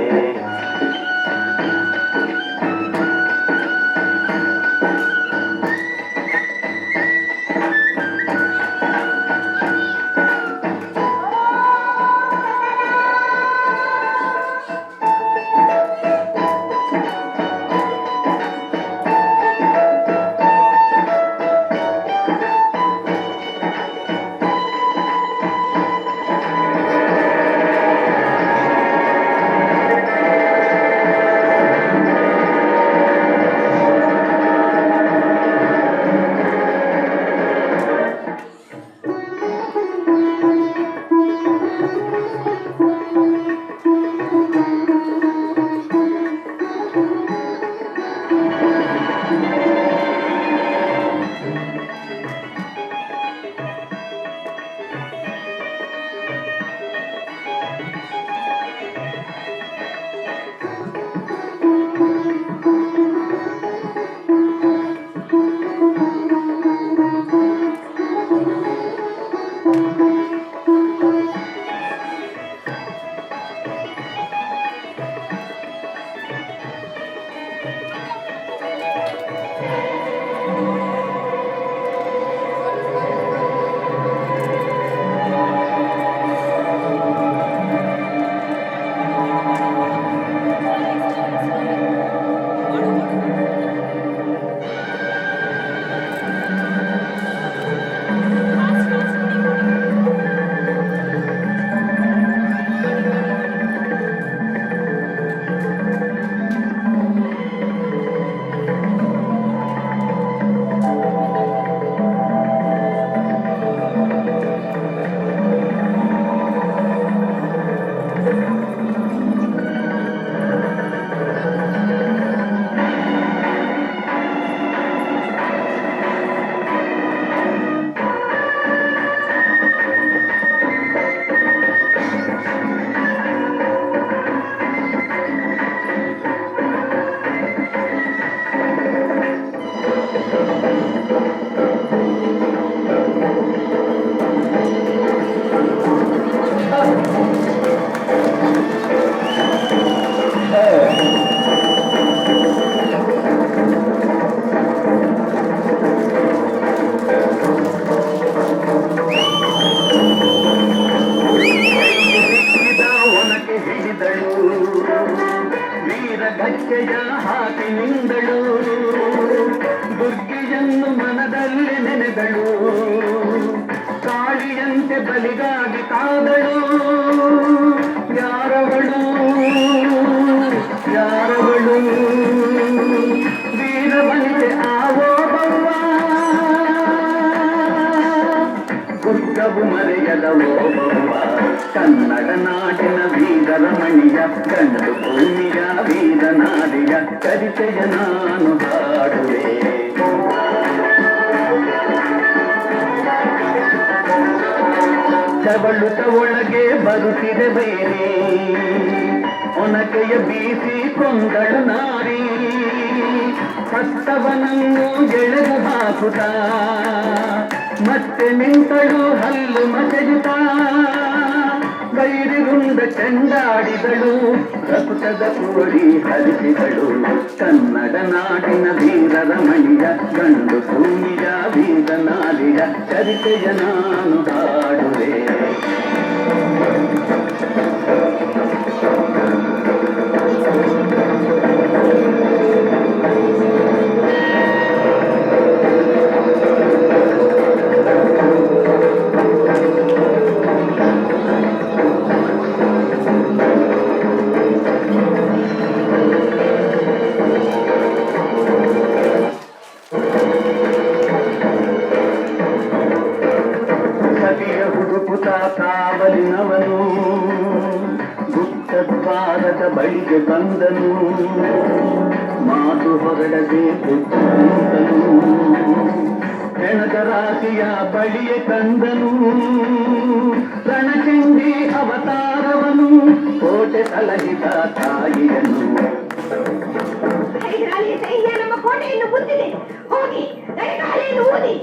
ಗಜ್ಜೆಯ ಹಾಕಿ ನಿಂದಳು, ದುರ್ಗಿಯನ್ನು ಮನದಲ್ಲಿ ನೆನೆದಳು, ಕಾಳಿಯಂತೆ ಬಲಿಗಾಗಿ ಕಾದಳು. ಯಾರವಳು ಯಾರವಳು ವೀರವಂತೆ ಆವೋಬವ್ವ, ದುರ್ಗವು ಮರೆಯದವೋಬವ್ವ. ಕನ್ನಡ ನಾಡಿನ ವೀರರಮಣಿಯ ಗಂಡು ಭೂಮಿಯ ವೀರನಾದಿಯ ಚರಿತೆಯ ನಾನು ಹಾಡುವೆ. ಕಳವಳುತ ಒಳಗೆ ಬರುತ್ತಿದೆ ಬೇರೆ ಒನಕೆಯ ಬೀಸಿ ಕೊಂದಳು ನಾರಿ ಸತ್ತವನನ್ನು ಎಳೆದು ಹಾಕುತ್ತ ಮತ್ತೆ ನಿಂತಳು ಹಲ್ಲು ಮಸೆಯುತ್ತ ವೈರಿರುಂಡ ಚೆಂಡಾಡಿದಳು ರಕುಟದ ಕೋಡಿ ಹರಿಸಿದಳು ಕನ್ನಡ ನಾಡಿನ ವೀರರ ಮಣಿಯ ಗಂಡು ಭೂಮಿಯ ವೀರ ನಾಡಿಯ ಚರಿತೆಯ ನಾನು ಹಾಡುವೆ. ಸತಿಯ ಹುಡುಕುತ್ತ ಕಾವಲಿನವನು ಗುಪ್ತದ್ವಾರದ ಬಳಿಗೆ ಬಂದನು ಮಾತು ಹೊರಡದೆ ಕುಳಿತನು ಹೆಣದ ರಾಶಿಯ ಬಳಿಯ ಕಂದನು ರಣಚಂಡಿ ಅವತಾರವನು ಕೋಟೆ ಸಲಹಿತ ತಾಯಿಯನು. ಸೈನ್ಯ ನಮ್ಮ ಕೋಟೆಯನ್ನು ಮುತ್ತಿದೆ, ಹೋಗಿ ದಯಗಾಲಿಯನ್ನು ಊದಿ.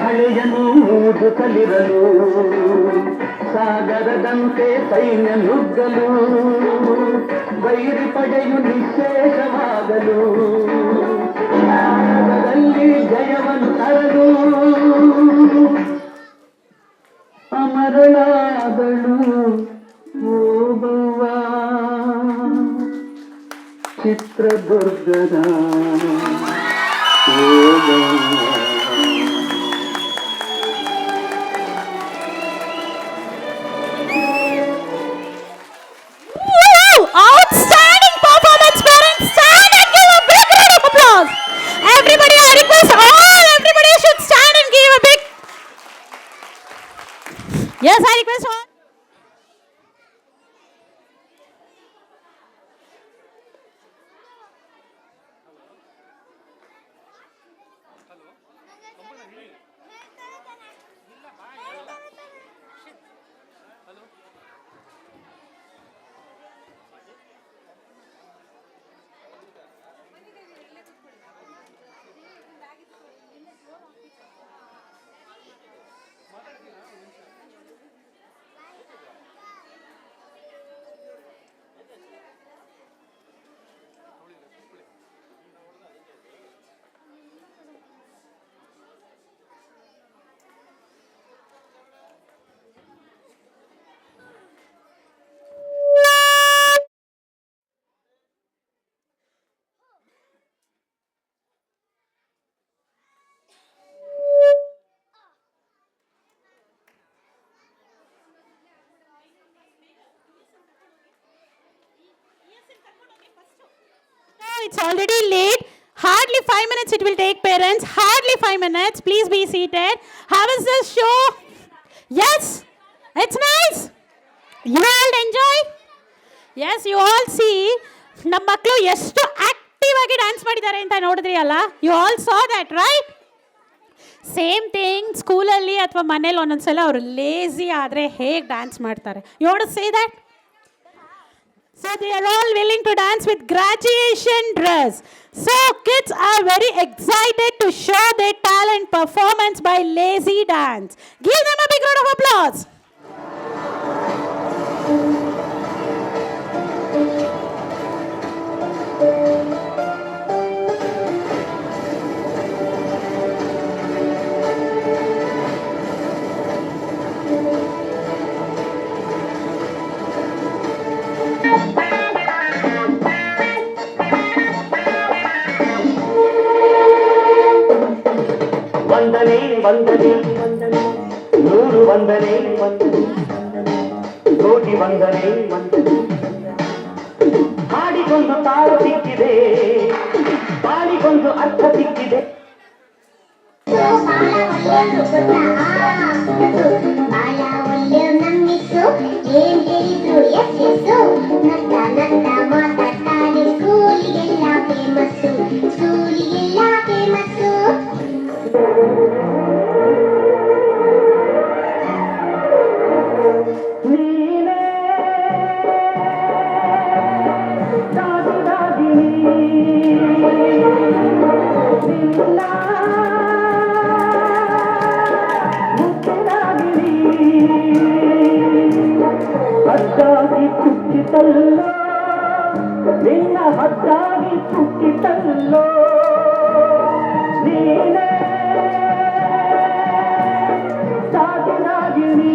ಹಳೆಯನು ಊದುತ್ತಲಿರಲು ಸಾಗರದಂತೆ ಸೈನ್ಯ ನುಗ್ಗಲು ವೈರಿ ಪಡೆಯು ನಿಶೇಷವಾಗಲು ಅದರಲ್ಲಿ ಜಯವನ್ನು ತರಲು ಅಮರಳಾದಳು ಓಬವ್ವ ಚಿತ್ರದುರ್ಗದ Obavva. Outstanding performance, parents. Stand and give a big round of applause. Everybody, I request everybody should stand and give a big. Yes, I request all. It's already late. Hardly 5 minutes it will take, parents. Hardly 5 minutes. Please be seated. How is this show? Yes? It's nice. You all enjoy? Yes, you all see. ನಮ್ಮ ಮಕ್ಕಳು ಎಷ್ಟು active ಆಗಿ dance ಮಾಡಿದ್ದಾರೆ ಅಂತ ನೋಡಿದ್ರಿ ಅಲ್ಲ? You all saw that, right? Same thing ಸ್ಕೂಲಲ್ಲಿ ಅಥವಾ ಮನೇಲಿ ಒಂದೊಂದ್ಸಲ ಅವರು ಲೇಸಿ ಆದರೆ ಹೇಗೆ ಡ್ಯಾನ್ಸ್ ಮಾಡ್ತಾರೆ. You want to say that? So they are all willing to dance with graduation dress. So kids are very excited to show their talent performance by lazy dance. Give them a big round of applause. ವಂದನೆ ವಂದನೆ ವಂದನೆ ನೂರು ವಂದನೆ ವಂದನೆ ಕೋಟಿ ವಂದನೆ ವಂದನೆ ಹಾಡಿಗೊಂದು ತಾಳ ಸಿಕ್ಕಿದೆ ಬಾಳಿಗೊಂದು ಅರ್ಥ ಸಿಕ್ಕಿದೆ ಏನ್ ಹೇಳಿದ್ರು ಎಸ್ ಎಸ್ಸು ನಗ್ತಾ ನಗ್ತಾ ಮಾತಾಡ್ತಾರೆ ಸ್ಕೂಲಿಗೆಲ್ಲ ಫೇಮಸ್ಸು ಸ್ಕೂಲಿಗೆಲ್ಲ ಫೇಮಸ್ಸು ನೀನೇ ದಾದಿದಾದಿನಿ ನಿನ್ನ ಮುತ್ತರಾಗಿನಿ ಹದ್ದಾಗಿ ಕುಟ್ಟಿತಲ್ಲೋ ನಿನ್ನ ಹದ್ದಾಗಿ ಕುಟ್ಟಿತಲ್ಲೋ ನೀನೇ ದಾದಿದಾದಿನಿ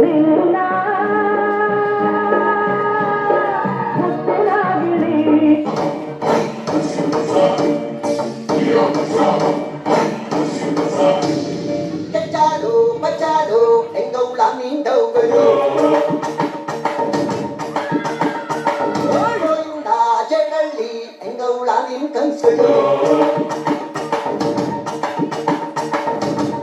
ನಿನ್ನ ಮುತ್ತರಾಗಿನಿ Chachado, machado, engau lamin đâu gado. Oyunda generally, engau lamin kansado.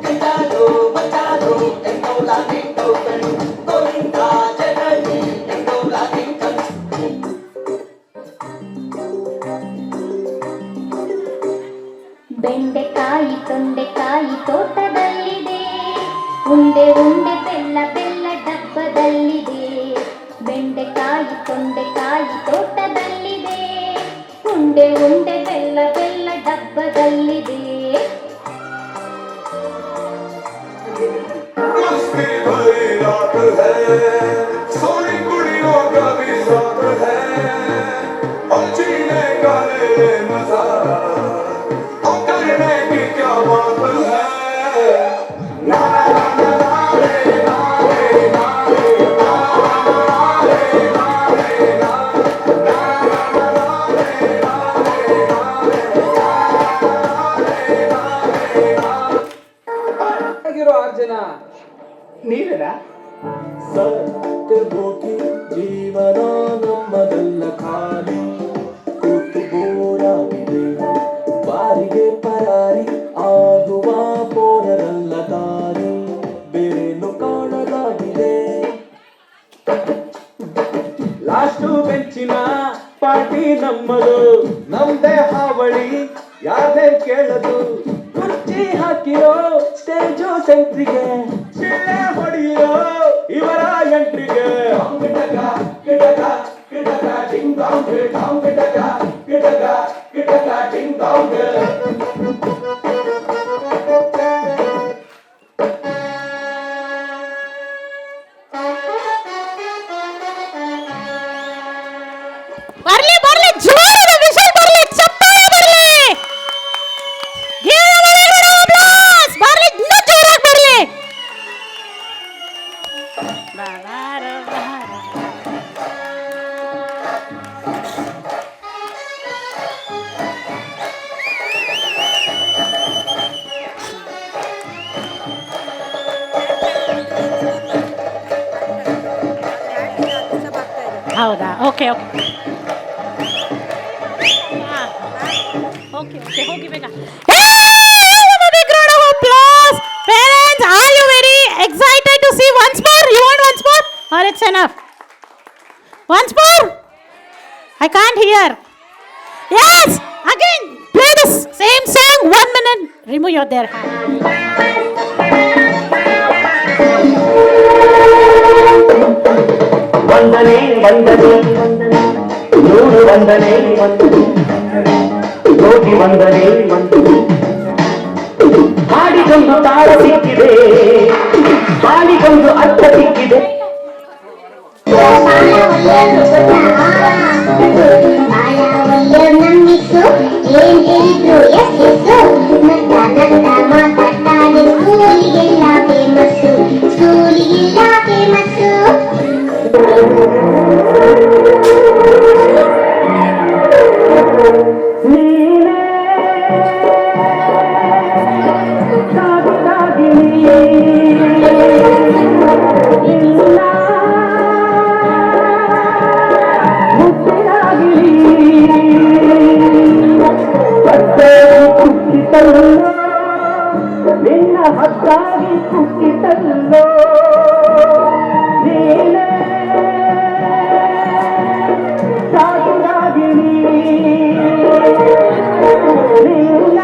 Chachado, machado, engau lamin đâu gado. Oyunda generally, engau lamin kansado. ಬೆಂಡೆಕಾಯಿ ತೊಂಡೆಕಾಯಿ ತೋಟದಲ್ಲಿದೆ ಉಂಡೆ ಉಂಡೆ ಬೆಲ್ಲ ಬೆಲ್ಲ ಡಬ್ಬದಲ್ಲಿದೆ ಬೆಂಡೆಕಾಯಿ ತೊಂಡೆಕಾಯಿ ತೋಟದಲ್ಲಿದೆ ಉಂಡೆ ಉಂಡೆ ಬೆಲ್ಲ ಬೆಲ್ಲ ಡಬ್ಬದಲ್ಲಿದೆ मस्ती भरी रात है सोनी कुड़ियों का भी साथ है और जीने का ले मजा और करने की क्या बात है ना ना ना ना रे ना रे ना रे ना ना रे ना रे ना ना ना ना रे ना रे ना रे ಆಗಿರೋ 6 ಜನ ನೀವೇನಾ ಸತ್ಯ ಹೋಗಿ ಜೀವನ ನಮ್ಮದಲ್ಲ ಖಾಲಿ ಕೂತು ಬೋರಾಗಿದೆ ಬಾರಿಗೆ ಪರಾರಿ ಆಗುವ ಪೋರರಲ್ಲ ದಾರಿ ಬೇರೇನು ಕಾಣಲಾಗಿದೆ ಲಾಸ್ಟು ಬೆಂಚಿನ ಪಾರ್ಟಿ ನಮ್ಮದು ನಮ್ದೇ ಹಾವಳಿ ಯಾರೇ ಕೇಳದು ಕುರ್ಚಿ ಹಾಕಿರೋ ಸ್ಟೇಜು ಸೆಂಟ್ರಿಗೆ ಶಿಳ್ಳೆ ಹೊಡೆಯೋ ಇವರ ಎಂಟ್ರಿಗೆ ಗಿಡಗ ಗಿಡಗ ಗಿಡಗ ಡಿಂಗ್ ಡಾಂಗ್ ಡಾಂಗ್ ಗಿಡಗ ಗಿಡಗ ಗಿಡಗ ಡಿಂಗ್ ಡಾಂಗ್ ಬರ್ಲಿ ಬರ್ಲಿ ಜೋರಾದ ವಿಷಲ್ ಬರ್ಲಿ ಚಪ್ಪಾಳೆ ಬರ್ಲಿ Give them a big round of applause. ಬರ್ಲಿ ಇನ್ನೂ ಜೋರಾಗಿ ಬರ್ಲಿ ಹೌದಾ ಓಕೆ ಓಕೆ ಓಕೆ ಓಕೆ ಹೋಗಿ ಬೇಗ big round of applause. Parents, are you very excited to see once more? You want once more? Or it's enough? Once more? I can't hear. Yes! Again, play the same song. 1 minute. Remove your their hand. ವಂದನೆ ವಂದನೆ ವಂದನೆ ನೂರು ವಂದನೆ ವಂದನೆ ಕೋಟಿ ವಂದನೆ ವಂದನೆ ಹಾಡಿಗೊಂದು ತಾಳ ಸಿಕ್ಕಿದೆ ಬಾಳಿಗೊಂದು ಅರ್ಥ ಸಿಕ್ಕಿದೆ ನಮ್ಮಿಸು ಏನ್ ಹೇಳಿದ್ರು ಎಸ್ ಎಸ್ಸು ನಗ್ತ ನಗ್ತ ಮಾತಾಡ್ತಾರೆ ಸ್ಕೂಲಿಗೆಲ್ಲ ಫೇಮಸ್ಸು ಸ್ಕೂಲಿಗೆಲ್ಲ ಫೇಮಸ್ಸು ನಿನ್ನ ಹಕ್ಕಾಗಿ ಕುಟ್ಟಿತಲ್ಲೋ ನೀನೇ ಸಾಧುರಾಗಿರಿ ನಿನ್ನ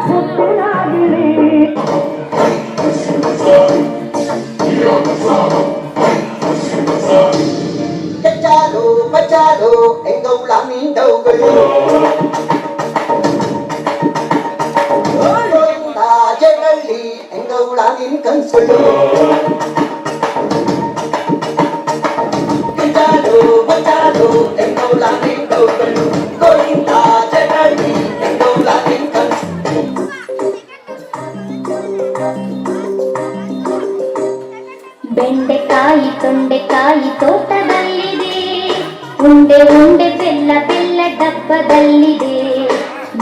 ಹುಟ್ಟಿನಾಗಿರಿ ಬಚಾರೋ ಎಂಗೌಳ ಮೀಂಡೌಗಳು ಜಗಳ್ಳಿ ಎಂಗೌಳ ನಿನ್ ಕನ್ಸುಗಳು ಬಚಾರೋ ಎಂಗೌಳ ಮೀಂಡೌಗಳು ಗೋವಿಂದ ಜಗಳ್ಳಿ ಎಂಗೌಳ ನಿನ್ ಕನ್ಸು ಬೆಂಡೆಕಾಯಿ ತೊಂಡೆಕಾಯಿ ತೋಟದಲ್ಲಿದೆ ಉಂಡೆ ಉಂಡೆ ಬೆಲ್ಲ ಬೆಲ್ಲ ಡಬ್ಬದಲ್ಲಿದೆ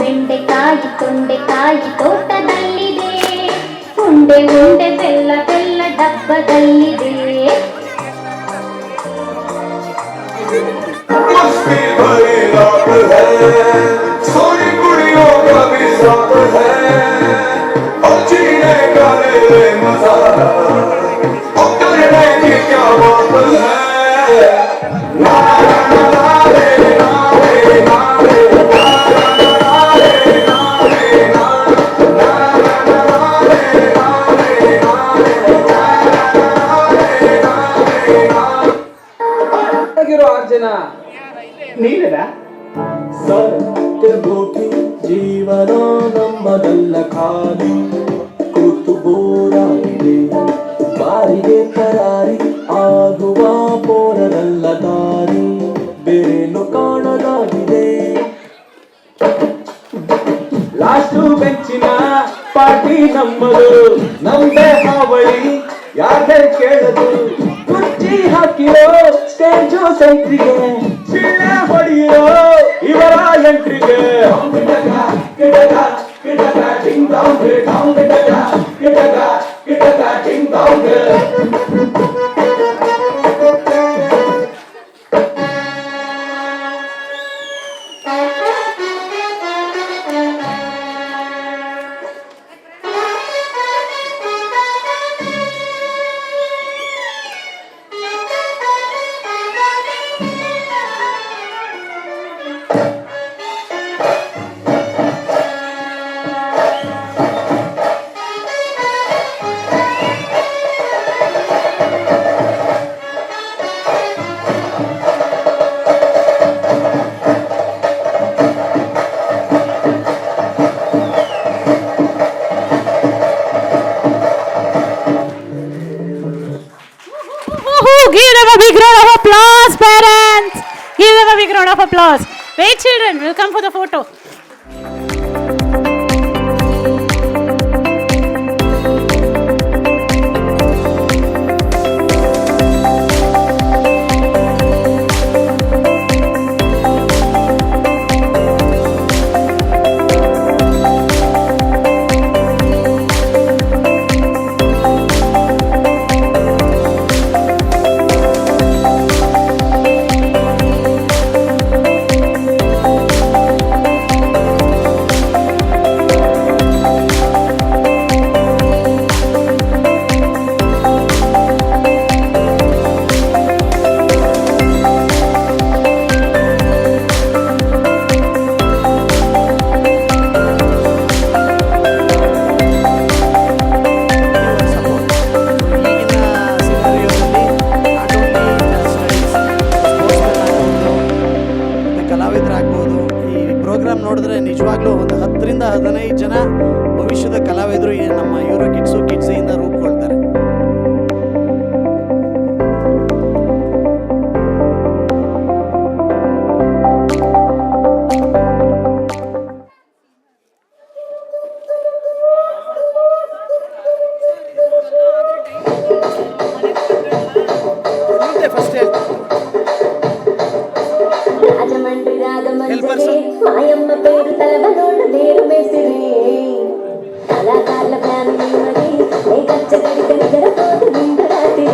ಬೆಂಡೆಕಾಯಿ ತೊಂಡೆಕಾಯಿ ತೋಟದಲ್ಲಿದೆ ಉಂಡೆ ಉಂಡೆ ಬೆಲ್ಲ ಬೆಲ್ಲ ಡಬ್ಬದಲ್ಲಿದೆ मस्ती भरी रात है सोनी कुड़ियों का भी साथ है और जीने का ले मजा और करने की क्या बात है ना ना रे ना रे ना रे ना रे ना रे ना ಆಗಿರೋ 6 ಜನ ನೀನದ ಸತ್ಯಭೂತಿ ಜೀವನ ನಮ್ಮದಲ್ಲ ಖಾಲಿ ಕೂತು ಬೋರಾಗಿದೆ ಬಾರಿಗೆ ಪರಾರಿ ಆಗುವ ಪೋರದಲ್ಲ ದಾರಿ ಬೇರೇನು ಕಾಣದಾಗಿದೆ ಲಾಸ್ಟು ಬೆಂಚಿನ ಪಾರ್ಟಿ ನಮ್ಮದು ನಮ್ದೇ ಹಾವಳಿ ಯಾರೇ ಕೇಳದು ಕುರ್ಚಿ ಹಾಕಿರೋ ಸ್ಟೇಜು ಸೆಂಟ್ರಿಗೆ ಚಿಳ್ಳೆ ಹೊಡೆಯಿರೋ ಇವರ ಎಂಟ್ರಿಗೆ Give them a big round of applause, parents. Give them a big round of applause. Wait, children, we'll come for the photo. ನೋಡಿದ್ರೆ ನಿಜವಾಗ್ಲೂ ಒಂದು 10 ರಿಂದ 15 ಜನ ಭವಿಷ್ಯದ ಕಲಾವಿದರು ನಮ್ಮ ಯೂರೋ ಕಿಡ್ಸು ಕಿಡ್ಸಿಯಿಂದ ರೂಪುಗೊಳ್ತಾರೆ. మాయమ్మ పేరు తలవనోళ్ళు లేరు మేసిరి కళాకారుల ఫ్యామిలీ మరి ఏ కచ్చగడిక నిద్రపోతు నిండు రాత్రి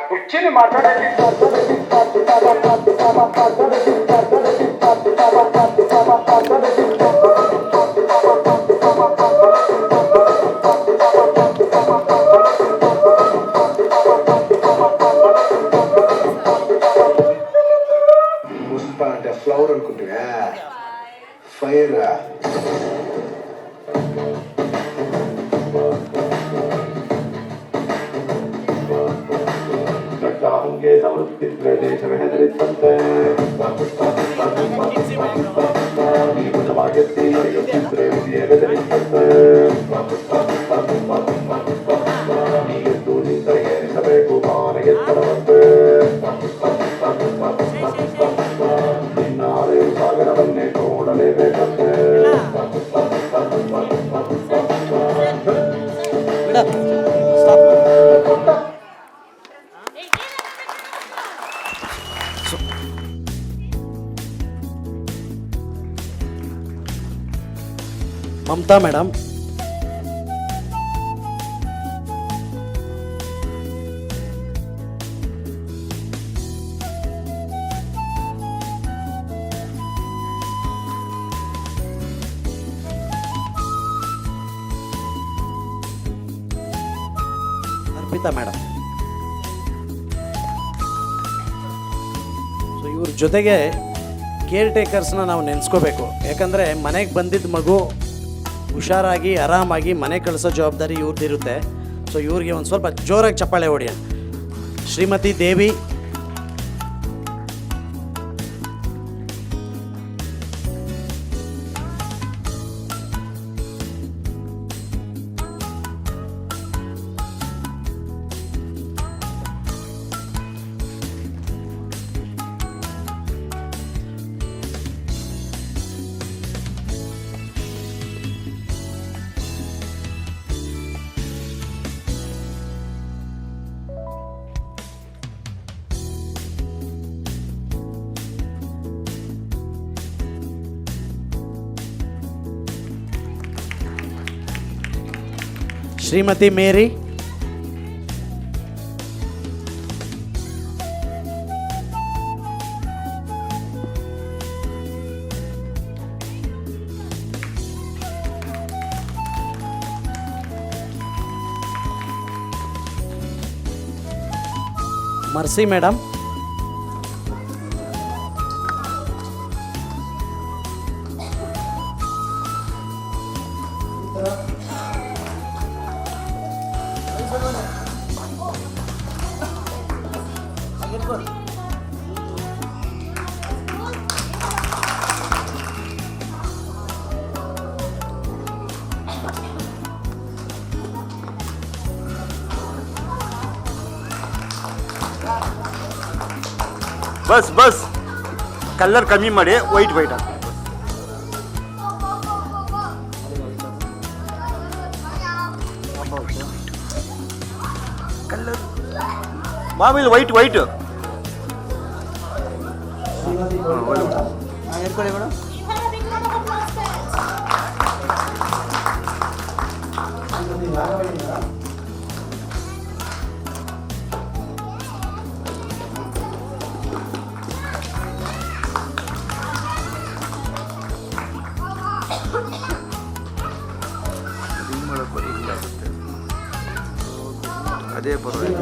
కుర్చీని మాట్లాడండి పుష్ప అంటే ఫ్లవర్ అనుకుంటుగా ఫైర్ होंगे समृद्धि प्रदेश में हरितंते भाग्यती प्रेमी हरितंते दूनी तरह सबे कुमार यत्तरवते नारे सागर बनने तोड़ने में करते Mamata madam Arpita madam so ಇವ್ರ ಜೊತೆಗೆ ಕೇರ್ ಟೇಕರ್ಸ್ನ ನಾವು ನೆನೆಸ್ಕೋಬೇಕು. ಯಾಕಂದರೆ ಮನೆಗೆ ಬಂದಿದ್ದ ಮಗು ಹುಷಾರಾಗಿ ಆರಾಮಾಗಿ ಮನೆ ಕಳಿಸೋ ಜವಾಬ್ದಾರಿ ಇವ್ರದ್ದಿರುತ್ತೆ. ಸೊ ಇವ್ರಿಗೆ ಒಂದು ಸ್ವಲ್ಪ ಜೋರಾಗಿ ಚಪ್ಪಾಳೆ ಹೊಡಿಯ. Shrimati Devi, Shrimati Mary, Mercy madam, बस बस कलर कमी ಮಾಡಿ ವೈಟ್ ವೈಟ್ ಹಾಕಿ ಕಲರ್ ಮಾಮೂಲಿ ವೈಟ್ ವೈಟ್ ಹೇಳ್ಕೊಳ್ಳಿ ಮೇಡಮ್. ಅದೇ ಪರವಾಗಿ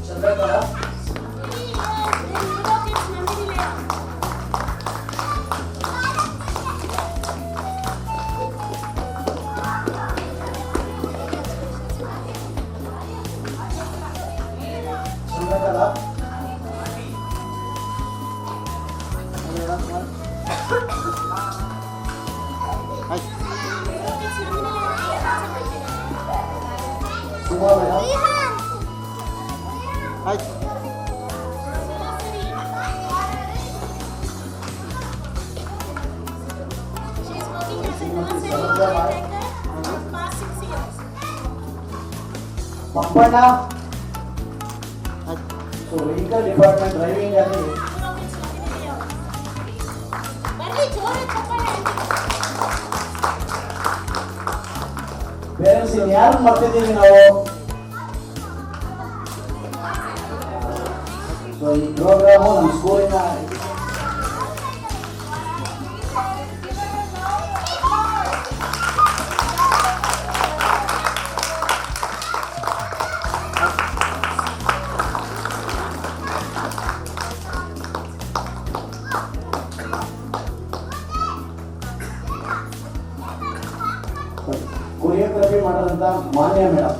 Chandrakala Pappanna so vehicle department driving ಅಲ್ಲಿ ಪೇರೆಂಟ್ಸ್ ಯಾರು ಮಾಡ್ತಿದ್ದೀವಿ ನಾವು. ಸೊ ಈ ಪ್ರೋಗ್ರಾಮು ನಮ್ಮ ಸ್ಕೂಲಿನ ಕೊರಿಯೋಗ್ರಫಿ ಮಾಡೋದಂತ ಮಾನ್ಯ ಮೇಡಮ್.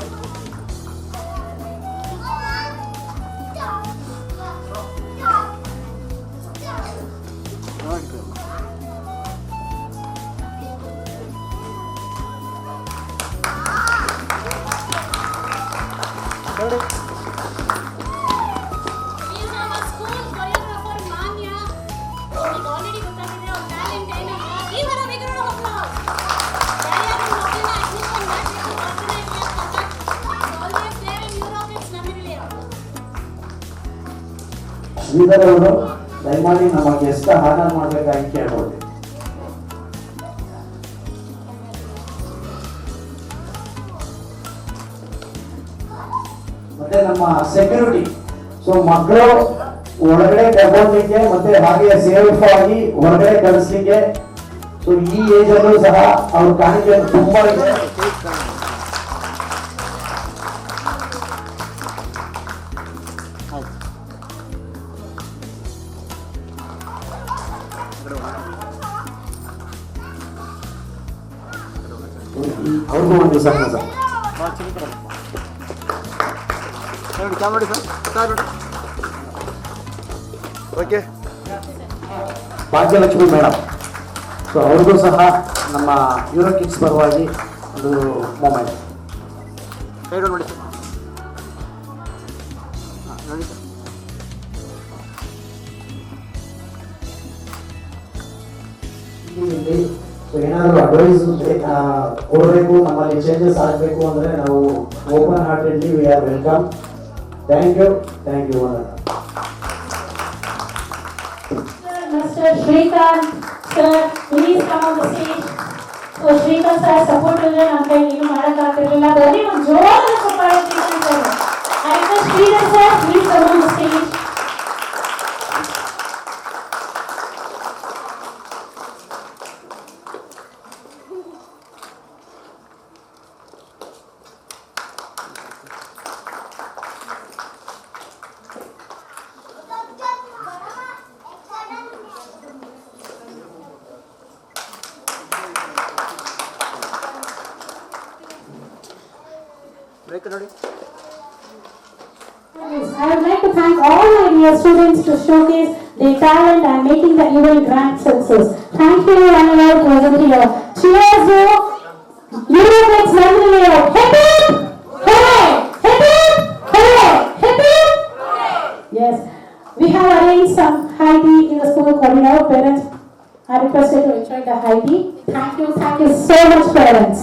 ಶ್ರೀಧರ್ ಅವರು ದಯಮಾಡಿ ನಮ್ಮ ಗೆಸ್ಟ್ ಹಾನರ್ ಮಾಡಬೇಕಾಗಿ ಕೇಳ್ಬೋದು. ಮತ್ತೆ ನಮ್ಮ ಸೆಕ್ಯೂರಿಟಿ, ಸೊ ಮಕ್ಕಳು ಒಳಗಡೆ ಕರ್ಕೊಂಡ್ಲಿಕ್ಕೆ ಮತ್ತೆ ಹಾಗೆ ಸೇಫ್ ಆಗಿ ಹೊರಗಡೆ ಕಳಿಸ್ಲಿಕ್ಕೆ, ಸೊ ಈ ಏಜ್ ಅಲ್ಲೂ ಸಹ ಅವ್ರ ಕಾಣಿಕೆ ತುಂಬಾ ಇದೆ. ಅವ್ರಿಗೂ ಒಂದು ಸಣ್ಣ ಓಕೆ ಭಾಗ್ಯಲಕ್ಷ್ಮಿ ಮೇಡಮ್, ಸೊ ಅವ್ರಿಗೂ ಸಹ ನಮ್ಮ ಯೂರೋ ಕಿಡ್ಸ್ ಪರವಾಗಿ ಒಂದು ಮೊಮೆಂಟ್. ನೋಡಿ ಸೊ ಏನಾದರೂ ಅಡ್ವೈಸ್ ಕೊಡಬೇಕು, ನಮ್ಮಲ್ಲಿ ಚೇಂಜಸ್ ಆಗಬೇಕು ಅಂದರೆ ನಾವು open heartedly we are welcome. Thank you. Mr. Shrikant sir, please come on the stage. So Shrikant sir support ಇಲ್ಲದೆ ನಮ್ಮ ಕೈ ಏನು ಮಾಡೋಕ್ಕಾಗ್ತಿರಲಿಲ್ಲ. ಬರೀ ಒಂದು ಜೋರಾದ ಚಪ್ಪಾಳೆ sir. I request Shrikant sir, please come on the stage. I would like to thank all my dear students to showcase their talent and making the event grand success. Thank you and all present here. Cheers to Euroflex Memory Layout. Hip hip! Hooray! Hip hip! Hooray! Hip hip! Yes, we have arranged some high tea in the school corridor. Parents are requested to enjoy the high tea. Thank you so much, parents.